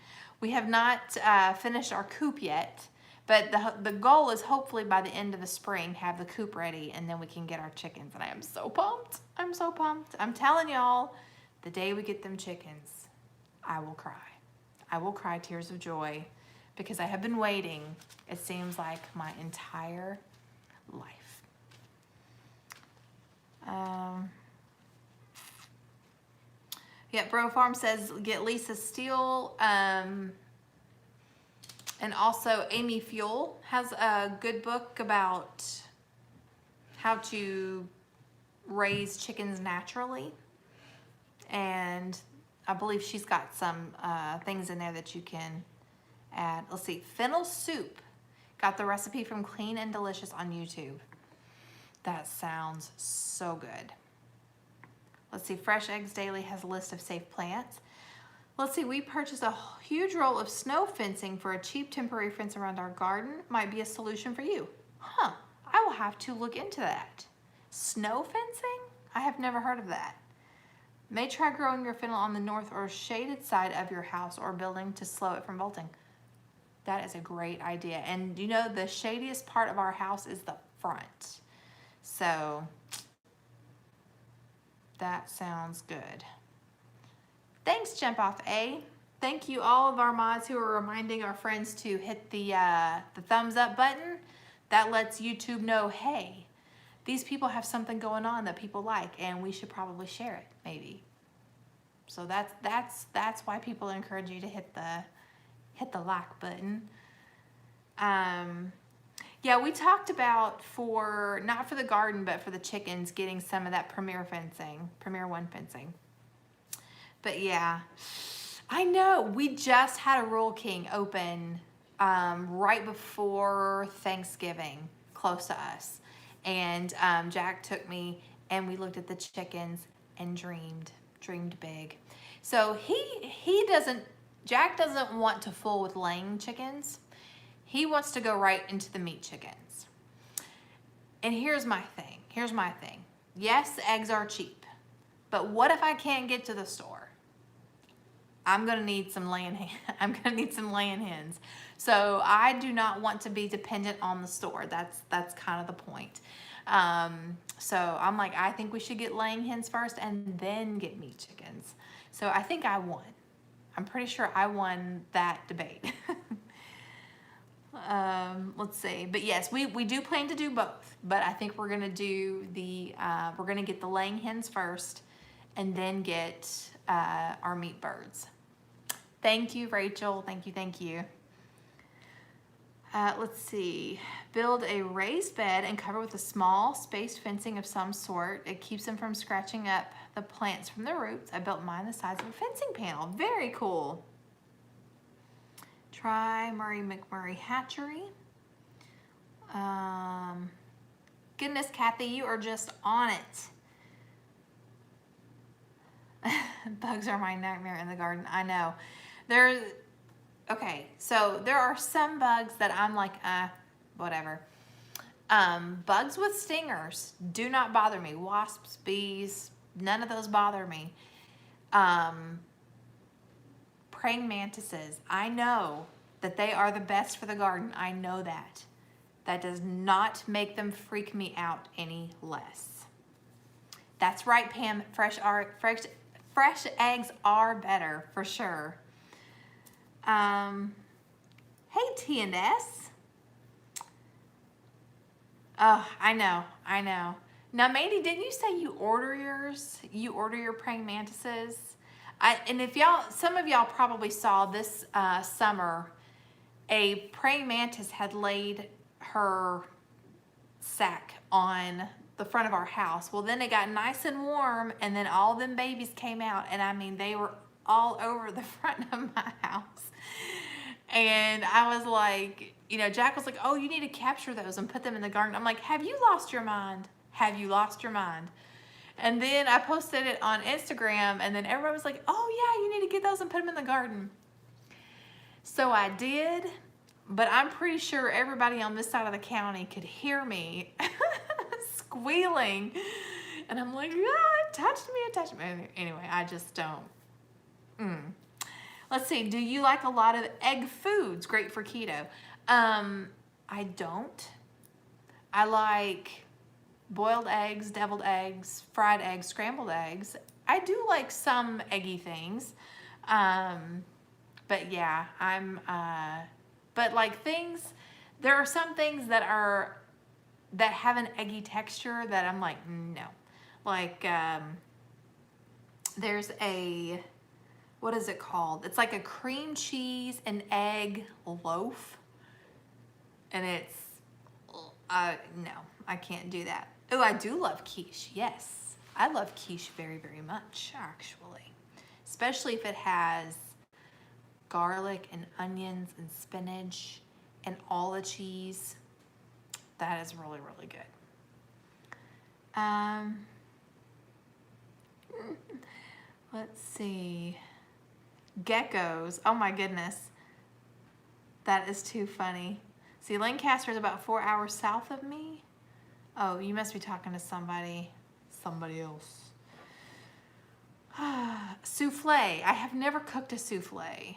We have not finished our coop yet, but the goal is hopefully by the end of the spring have the coop ready, and then we can get our chickens. And I am so pumped. I'm so pumped. I'm telling y'all, the day we get them chickens, I will cry. I will cry tears of joy, because I have been waiting, it seems like, my entire life. Yeah, Bro Farm says get Lisa Steele. And also Amy Fuel has a good book about how to raise chickens naturally. And I believe she's got some things in there that you can add. Let's see, fennel soup. Got the recipe from Clean and Delicious on YouTube. That sounds so good. Let's see, Fresh Eggs Daily has a list of safe plants. Let's see, we purchased a huge roll of snow fencing for a cheap temporary fence around our garden. Might be a solution for you. Huh, I will have to look into that. Snow fencing? I have never heard of that. May try growing your fennel on the north or shaded side of your house or building to slow it from bolting. That is a great idea. And you know, the shadiest part of our house is the front. So that sounds good. Thanks, Jump Off A. Thank you all of our mods who are reminding our friends to hit the thumbs up button. That lets YouTube know, hey, these people have something going on that people like, and we should probably share it, maybe. So that's why people encourage you to hit the like button. Yeah, we talked about not for the garden, but for the chickens, getting some of that Premier One fencing. But yeah, I know we just had a Rural King open right before Thanksgiving, close to us. And Jack took me and we looked at the chickens and dreamed big. So Jack doesn't want to fool with laying chickens. He wants to go right into the meat chickens. And here's my thing. Yes, eggs are cheap, but what if I can't get to the store? I'm gonna need some laying hens. So I do not want to be dependent on the store. That's kind of the point. So I'm like, I think we should get laying hens first and then get meat chickens. So I think I won. I'm pretty sure I won that debate. Let's see. But yes, we do plan to do both. But I think we're gonna do we're gonna get the laying hens first and then get our meat birds. Thank you, Rachel. Thank you. Let's see. Build a raised bed and cover with a small spaced fencing of some sort. It keeps them from scratching up the plants from the roots. I built mine the size of a fencing panel. Very cool. Try Murray McMurray Hatchery. Goodness, Kathy, you are just on it. Bugs are my nightmare in the garden. I know. Okay, so there are some bugs that I'm like, whatever. Bugs with stingers do not bother me. Wasps, bees, none of those bother me. Praying mantises, I know that they are the best for the garden. I know that. That does not make them freak me out any less. That's right, Pam. Fresh eggs are better for sure. Hey, T&S. Oh, I know. Now, Mandy, didn't you say you order yours? You order your praying mantises? And if y'all, some of y'all probably saw this summer, a praying mantis had laid her sack on the front of our house. Well, then it got nice and warm, and then all them babies came out, and I mean, they were all over the front of my house. And I was like, you know, Jack was like, oh, you need to capture those and put them in the garden. I'm like, have you lost your mind? Have you lost your mind? And then I posted it on Instagram, and then everybody was like, oh yeah, you need to get those and put them in the garden. So I did, but I'm pretty sure everybody on this side of the county could hear me squealing. And I'm like, it touched me. Anyway, I just don't. Let's see, do you like a lot of egg foods? Great for keto. I don't. I like boiled eggs, deviled eggs, fried eggs, scrambled eggs. I do like some eggy things. But yeah, but like things, there are some things that have an eggy texture that I'm like, no. Like, there's what is it called? It's like a cream cheese and egg loaf. And it's, no, I can't do that. Oh, I do love quiche, yes. I love quiche very, very much, actually. Especially if it has garlic and onions and spinach and all the cheese. That is really, really good. Let's see. Geckos. Oh my goodness. That is too funny. See, Lancaster is about 4 hours south of me. Oh, you must be talking to somebody else. Souffle. I have never cooked a souffle.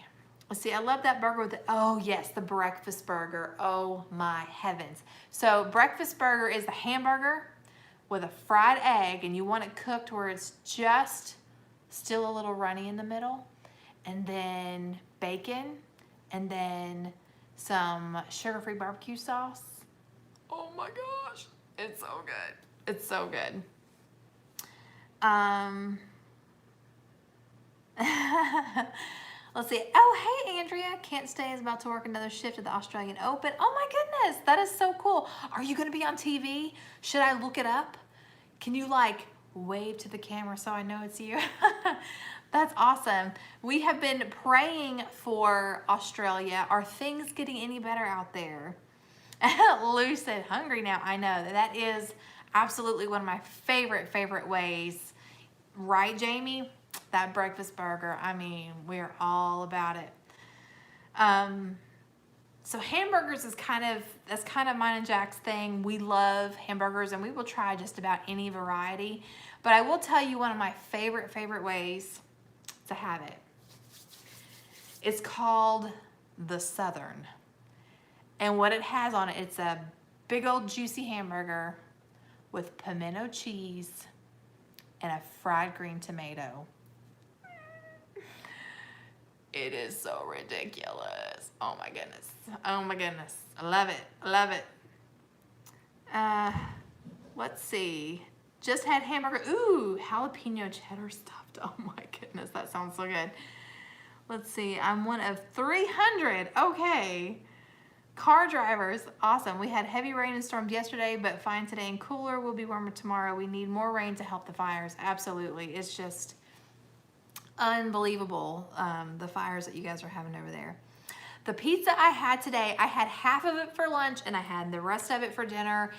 Let's see, I love that burger with oh yes, the breakfast burger. Oh my heavens. So breakfast burger is the hamburger with a fried egg, and you want it cooked where it's just still a little runny in the middle, and then bacon, and then some sugar-free barbecue sauce. Oh my gosh, it's so good. It's so good. Let's see. Oh, hey, Andrea. Can't stay. Is about to work another shift at the Australian Open. Oh my goodness, that is so cool. Are you going to be on TV? Should I look it up? Can you like wave to the camera so I know it's you? That's awesome. We have been praying for Australia. Are things getting any better out there? Lou said, hungry now. I know that is absolutely one of my favorite ways. Right, Jamie? That breakfast burger. I mean, we're all about it. So hamburgers is that's kind of mine and Jack's thing. We love hamburgers, and we will try just about any variety. But I will tell you one of my favorite ways to have it. It's called the Southern. And what it has on it, it's a big old juicy hamburger with pimento cheese and a fried green tomato. It is so ridiculous. Oh my goodness. Oh my goodness. I love it. I love it. Let's see. Just had hamburger. Ooh, jalapeno cheddar stuffed. Oh my goodness. That sounds so good. Let's see. I'm one of 300. Okay. Car drivers. Awesome. We had heavy rain and storms yesterday, but fine today and cooler. Will be warmer tomorrow. We need more rain to help the fires. Absolutely. It's just unbelievable, the fires that you guys are having over there. The pizza I had today, I had half of it for lunch and I had the rest of it for dinner.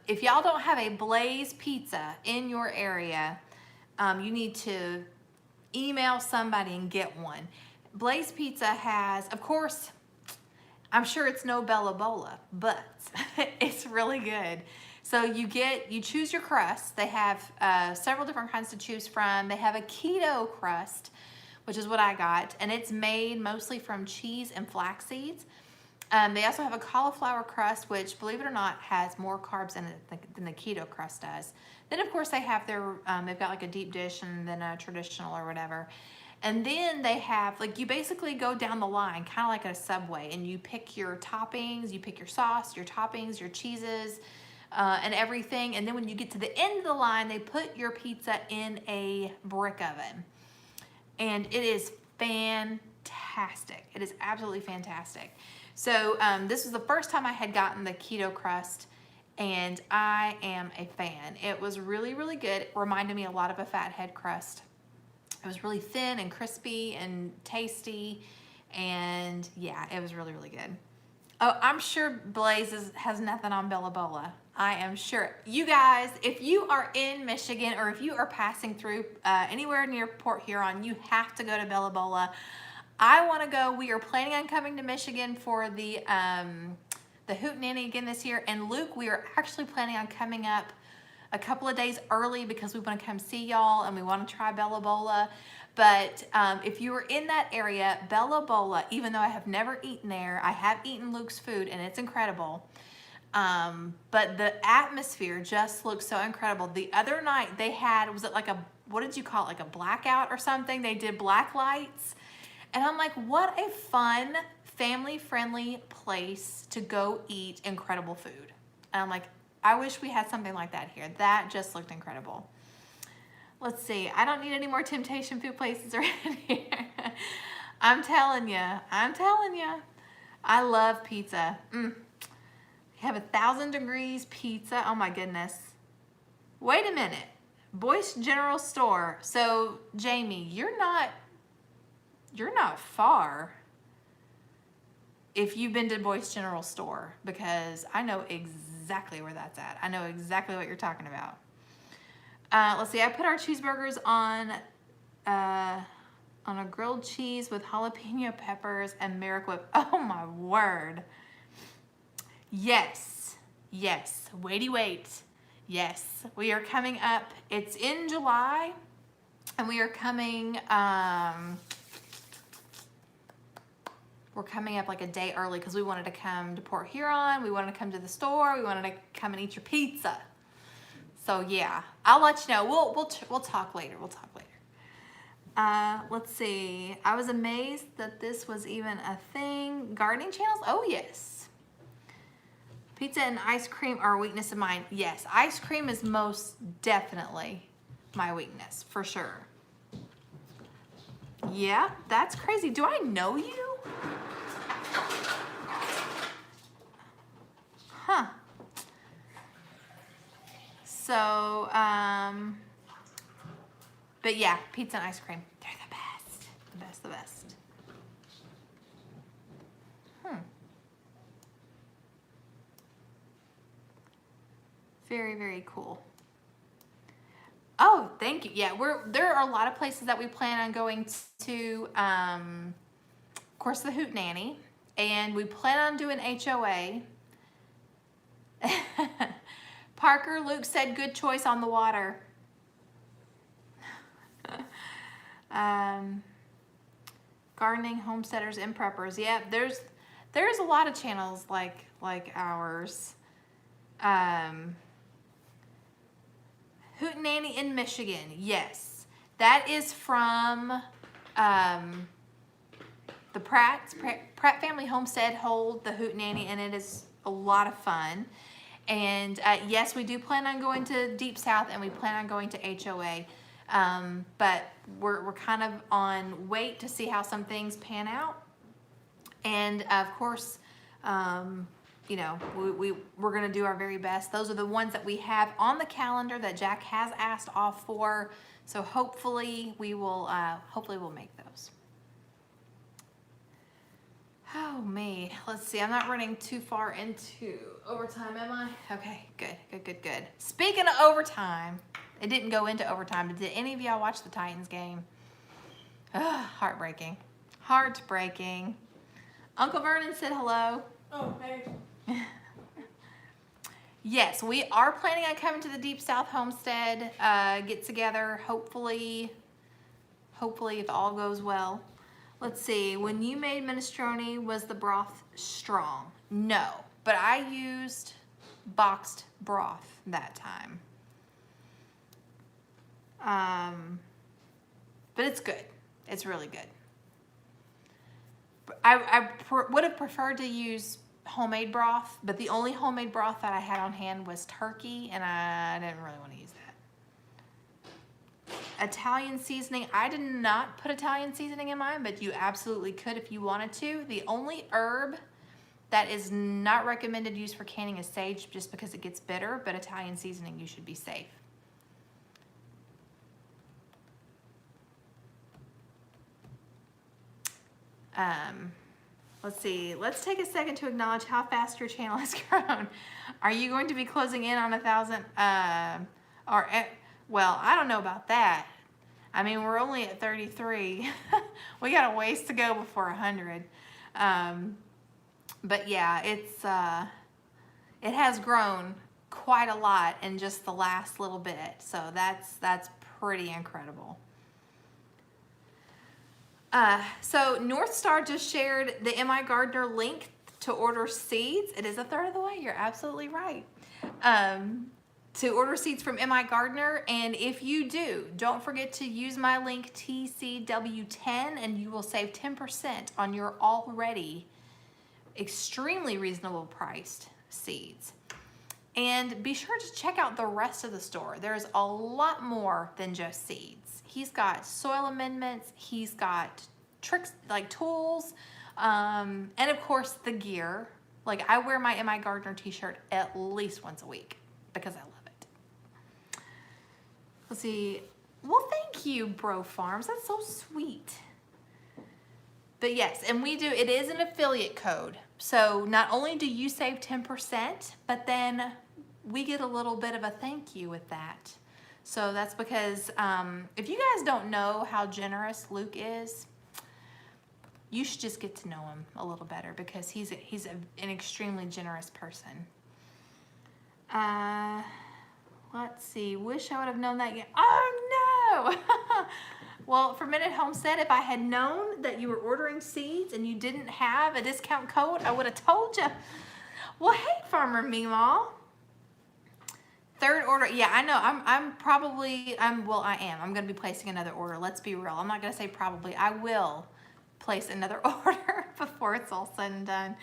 If y'all don't have a Blaze pizza in your area, you need to email somebody and get one. Blaze Pizza has, of course, I'm sure it's no Bella Bola, but it's really good. So you choose your crust. They have several different kinds to choose from. They have a keto crust, which is what I got. And it's made mostly from cheese and flax seeds. They also have a cauliflower crust, which, believe it or not, has more carbs in it than the keto crust does. Then, of course, they have their, they've got like a deep dish and then a traditional or whatever. And then they have, like, you basically go down the line, kind of like a Subway, and you pick your toppings, you pick your sauce, your toppings, your cheeses, and everything. And then when you get to the end of the line, they put your pizza in a brick oven. And it is fantastic. It is absolutely fantastic. So this was the first time I had gotten the keto crust, and I am a fan. It was really, really good. It reminded me a lot of a fathead crust. It was really thin and crispy and tasty, and yeah, it was really, really good. Oh, I'm sure Blaze has nothing on Bella Bola. I am sure. You guys, if you are in Michigan or if you are passing through anywhere near Port Huron, you have to go to Bella Bola. I want to go. We are planning on coming to Michigan for the Hootenanny again this year. And Luke, we are actually planning on coming up a couple of days early because we want to come see y'all and we want to try Bella Bola. But if you are in that area, Bella Bola, even though I have never eaten there, I have eaten Luke's food and it's incredible. But the atmosphere just looks so incredible. The other night they had, was it like a, what did you call it? Like a blackout or something? They did black lights. And I'm like, what a fun, family-friendly place to go eat incredible food. And I'm like, I wish we had something like that here. That just looked incredible. Let's see. I don't need any more temptation food places around here. I'm telling you. I love pizza. You have 1,000 degrees pizza. Oh my goodness. Wait a minute. Boyce General Store. So Jamie, you're not far if you've been to Boyce General Store, because I know exactly where that's at. I know exactly what you're talking about. Let's see, I put our cheeseburgers on a grilled cheese with jalapeno peppers and Merrick Whip. Oh my word. Yes, wait. Yes, we are coming up. It's in July and we are coming, we're coming up like a day early because we wanted to come to Port Huron. We wanted to come to the store. We wanted to come and eat your pizza. So yeah, I'll let you know. We'll talk later. Let's see. I was amazed that this was even a thing. Gardening channels? Oh yes. Pizza and ice cream are a weakness of mine. Yes, ice cream is most definitely my weakness for sure. Yeah, that's crazy. Do I know you? Huh. So, but yeah, pizza and ice cream. They're the best. The best. Very, very cool. Oh, thank you. Yeah, there are a lot of places that we plan on going to. Of course, the Hootenanny, and we plan on doing HOA. Parker, Luke said good choice on the water. Gardening, homesteaders, and preppers. Yeah, there's a lot of channels like ours. Hootenanny in Michigan. Yes, that is from the Pratt family homestead hold the Hootenanny, and it is a lot of fun. And yes, we do plan on going to Deep South, and we plan on going to HOA. But we're kind of on wait to see how some things pan out. And of course, you know, we're going to do our very best. Those are the ones that we have on the calendar that Jack has asked off for. So hopefully we'll make those. Oh, me. Let's see. I'm not running too far into overtime, am I? Okay, good. Speaking of overtime, it didn't go into overtime, but did any of y'all watch the Titans game? Ugh, heartbreaking. Uncle Vernon said hello. Oh, hey. Yes, we are planning on coming to the Deep South Homestead get together. Hopefully hopefully if all goes well. Let's see, when you made minestrone, was the broth strong? No, but I used boxed broth that time. But it's good. It's really good. I would have preferred to use homemade broth, but the only homemade broth that I had on hand was turkey, and I didn't really want to use that. Italian seasoning, I did not put Italian seasoning in mine, but you absolutely could if you wanted to. The only herb that is not recommended use for canning is sage, just because it gets bitter, but Italian seasoning, you should be safe. Let's see, let's take a second to acknowledge how fast your channel has grown. Are you going to be closing in on 1,000? Well, I don't know about that. I mean, we're only at 33. We got a ways to go before 100. But yeah, it has grown quite a lot in just the last little bit. So that's pretty incredible. So North Star just shared the MIGardener link to order seeds. It is a third of the way. You're absolutely right. To order seeds from MIGardener, and if you do, don't forget to use my link TCW10 and you will save 10% on your already extremely reasonable priced seeds. And be sure to check out the rest of the store. There's a lot more than just seeds. He's got soil amendments, he's got tricks like tools, and of course the gear. Like I wear my MIGardener t-shirt at least once a week because I love it. Let's see. Well, thank you, Bro Farms. That's so sweet. But yes, and we do, it is an affiliate code. So not only do you save 10%, but then we get a little bit of a thank you with that. So that's because if you guys don't know how generous Luke is, you should just get to know him a little better because he's an extremely generous person. Let's see, wish I would have known that yet. Oh no! Well, for Minute Homestead, if I had known that you were ordering seeds and you didn't have a discount code, I would have told you. Well, hey, Farmer Meemaw. Third order, yeah, I know. I am. I'm going to be placing another order. Let's be real. I'm not going to say probably. I will place another order before it's all said and done.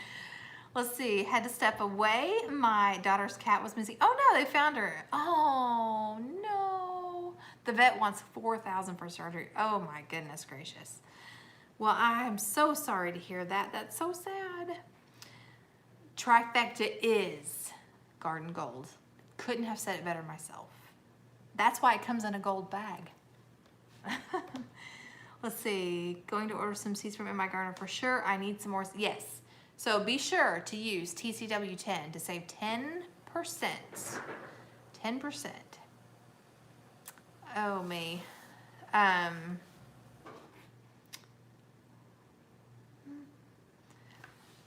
Let's see. Had to step away. My daughter's cat was missing. Oh no, they found her. Oh no. The vet wants $4,000 for surgery. Oh my goodness gracious. Well, I'm so sorry to hear that. That's so sad. Trifecta is garden gold. Couldn't have said it better myself. That's why it comes in a gold bag. Let's see. Going to order some seeds from MIGardener for sure. I need some more. Yes. So be sure to use TCW10 to save 10%. 10%. Oh me.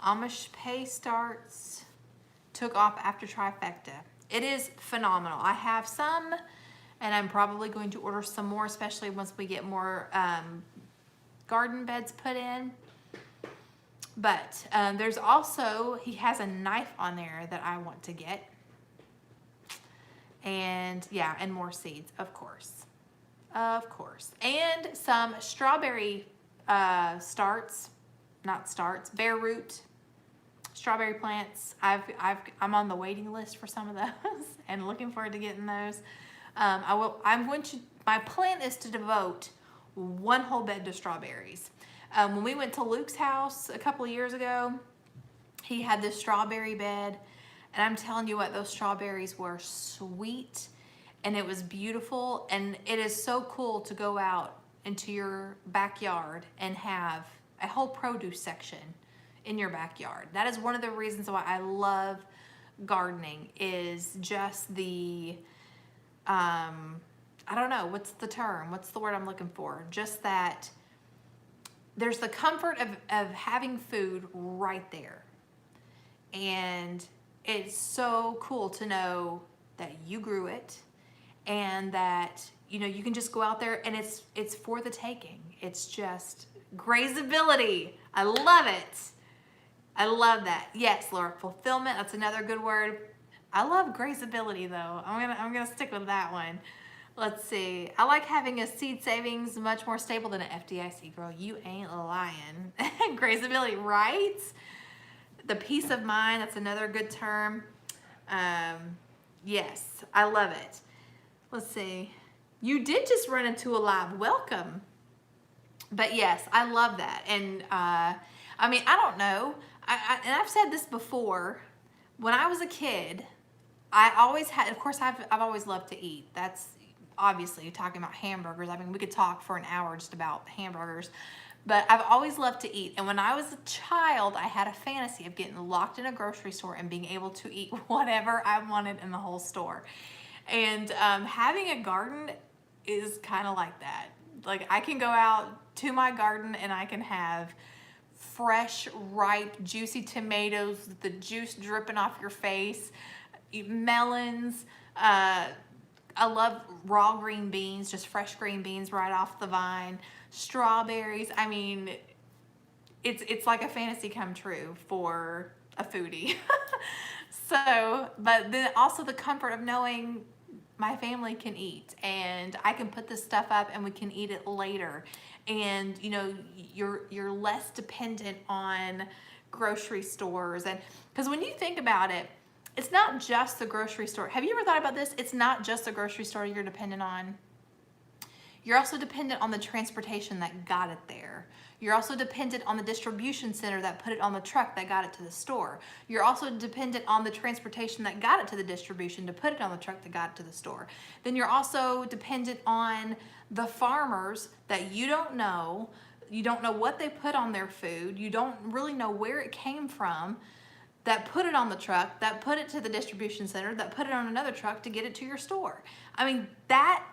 Amish Pay starts took off after Trifecta. It is phenomenal. I have some, and I'm probably going to order some more, especially once we get more garden beds put in. But there's also, he has a knife on there that I want to get. And yeah, and more seeds, of course. Of course. And some strawberry bare root strawberry plants. I'm on the waiting list for some of those and looking forward to getting those. My plan is to devote one whole bed to strawberries. When we went to Luke's house a couple of years ago, he had this strawberry bed, and I'm telling you what, those strawberries were sweet and it was beautiful. And it is so cool to go out into your backyard and have a whole produce section in your backyard. That is one of the reasons why I love gardening, is just the, I don't know, what's the term? What's the word I'm looking for? Just that there's the comfort of having food right there. And it's so cool to know that you grew it and that you know, you can just go out there and it's for the taking. It's just grazability. I love it. I love that. Yes, Laura, fulfillment, that's another good word. I love grazability though. I'm gonna stick with that one. Let's see. I like having a seed savings much more stable than an FDIC. Girl, you ain't lying. Grazability, right? The peace of mind, that's another good term. Yes, I love it. Let's see. You did just run into a live. Welcome. But yes, I love that. And I mean, I don't know. And I've said this before. When I was a kid, I always had, of course, I've always loved to eat. That's obviously talking about hamburgers. I mean, we could talk for an hour just about hamburgers. But I've always loved to eat. And when I was a child, I had a fantasy of getting locked in a grocery store and being able to eat whatever I wanted in the whole store. And having a garden is kind of like that. Like, I can go out to my garden and I can have fresh, ripe, juicy tomatoes, the juice dripping off your face, melons. I love raw green beans, just fresh green beans right off the vine. Strawberries. I mean, it's like a fantasy come true for a foodie. So, but then also the comfort of knowing my family can eat and I can put this stuff up and we can eat it later. And you know, you're less dependent on grocery stores. And because when you think about it, it's not just the grocery store. Have you ever thought about this? It's not just the grocery store you're dependent on. You're also dependent on the transportation that got it there. You're also dependent on the distribution center that put it on the truck that got it to the store. You're also dependent on the transportation that got it to the distribution to put it on the truck that got it to the store. Then you're also dependent on the farmers that you don't know. You don't know what they put on their food. You don't really know where it came from, that put it on the truck, that put it to the distribution center, that put it on another truck to get it to your store. I mean, that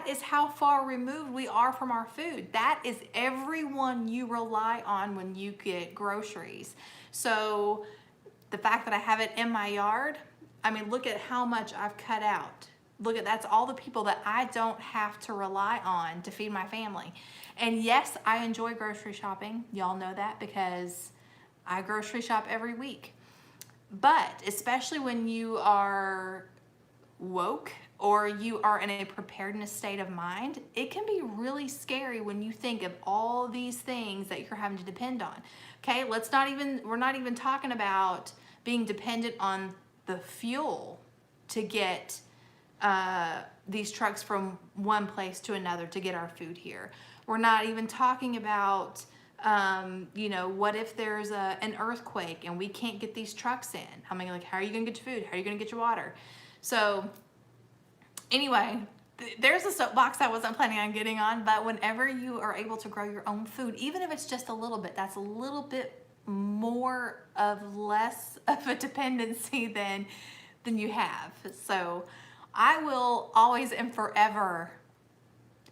is how far removed we are from our food. That is everyone you rely on when you get groceries. So the fact that I have it in my yard, I mean, look at how much I've cut out. Look at, that's all the people that I don't have to rely on to feed my family. And yes, I enjoy grocery shopping. Y'all know that because I grocery shop every week. But especially when you are woke or you are in a preparedness state of mind, it can be really scary when you think of all these things that you're having to depend on. Okay, we're not even talking about being dependent on the fuel to get these trucks from one place to another to get our food here. We're not even talking about you know, what if there's an earthquake and we can't get these trucks in? I mean, like, how are you gonna get your food? How are you gonna get your water? So anyway, there's a soapbox I wasn't planning on getting on, but whenever you are able to grow your own food, even if it's just a little bit, that's a little bit more of less of a dependency than you have. So I will always and forever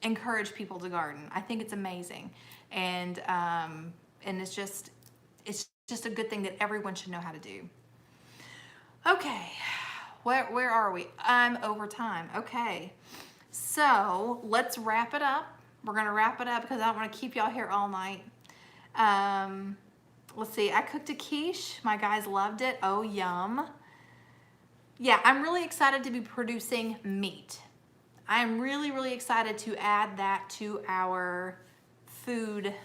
encourage people to garden. I think it's amazing. And it's just a good thing that everyone should know how to do. Okay, where are we? I'm over time. Okay, so let's wrap it up. We're gonna wrap it up because I don't want to keep y'all here all night. Let's see. I cooked a quiche. My guys loved it. Oh, yum. Yeah, I'm really excited to be producing meat. I'm really, really excited to add that to our food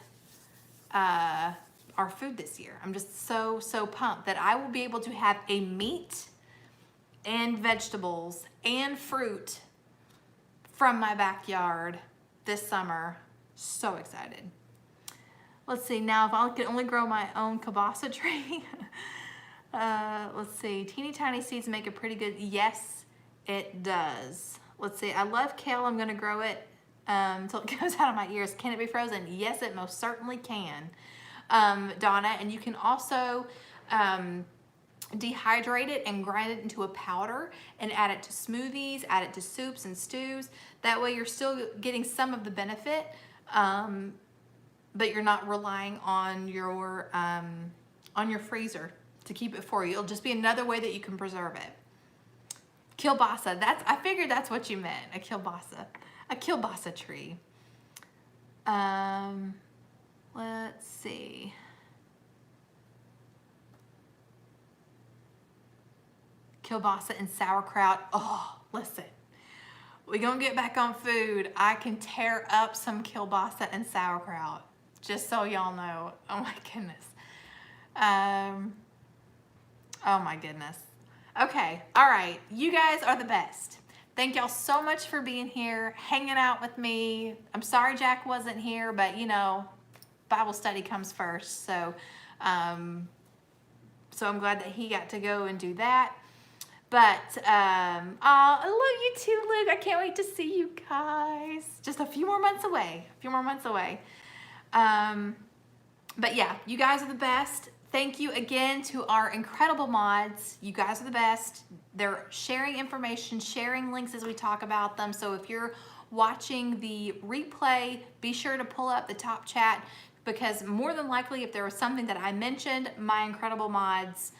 this year. I'm just so pumped that I will be able to have a meat and vegetables and fruit from my backyard this summer. So excited. Let's see, now if I could only grow my own kielbasa tree. Let's see, teeny tiny seeds make it pretty good. Yes, it does. Let's see, I love kale. I'm gonna grow it until it goes out of my ears. Can it be frozen? Yes, it most certainly can, Donna. And you can also dehydrate it and grind it into a powder and add it to smoothies, add it to soups and stews. That way you're still getting some of the benefit, but you're not relying on your freezer to keep it for you. It'll just be another way that you can preserve it. Kielbasa. I figured that's what you meant. A kielbasa. A kielbasa tree. Let's see. Kielbasa and sauerkraut. Oh, listen. We're gonna get back on food. I can tear up some kielbasa and sauerkraut. Just so y'all know. Oh my goodness. Oh my goodness. Okay, all right. You guys are the best. Thank y'all so much for being here, hanging out with me. I'm sorry Jack wasn't here, but you know, Bible study comes first. So I'm glad that he got to go and do that. But I love you too, Luke. I can't wait to see you guys. Just a few more months away. But yeah, you guys are the best. Thank you again to our incredible mods. You guys are the best. They're sharing information, sharing links as we talk about them. So if you're watching the replay, be sure to pull up the top chat, because more than likely if there was something that I mentioned, my incredible mods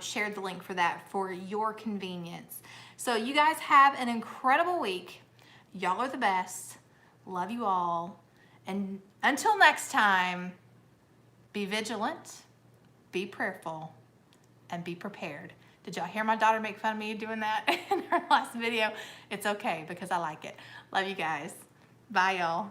shared the link for that for your convenience. So you guys have an incredible week. Y'all are the best. Love you all. And until next time, be vigilant, be prayerful, and be prepared. Did y'all hear my daughter make fun of me doing that in her last video? It's okay because I like it. Love you guys. Bye, y'all.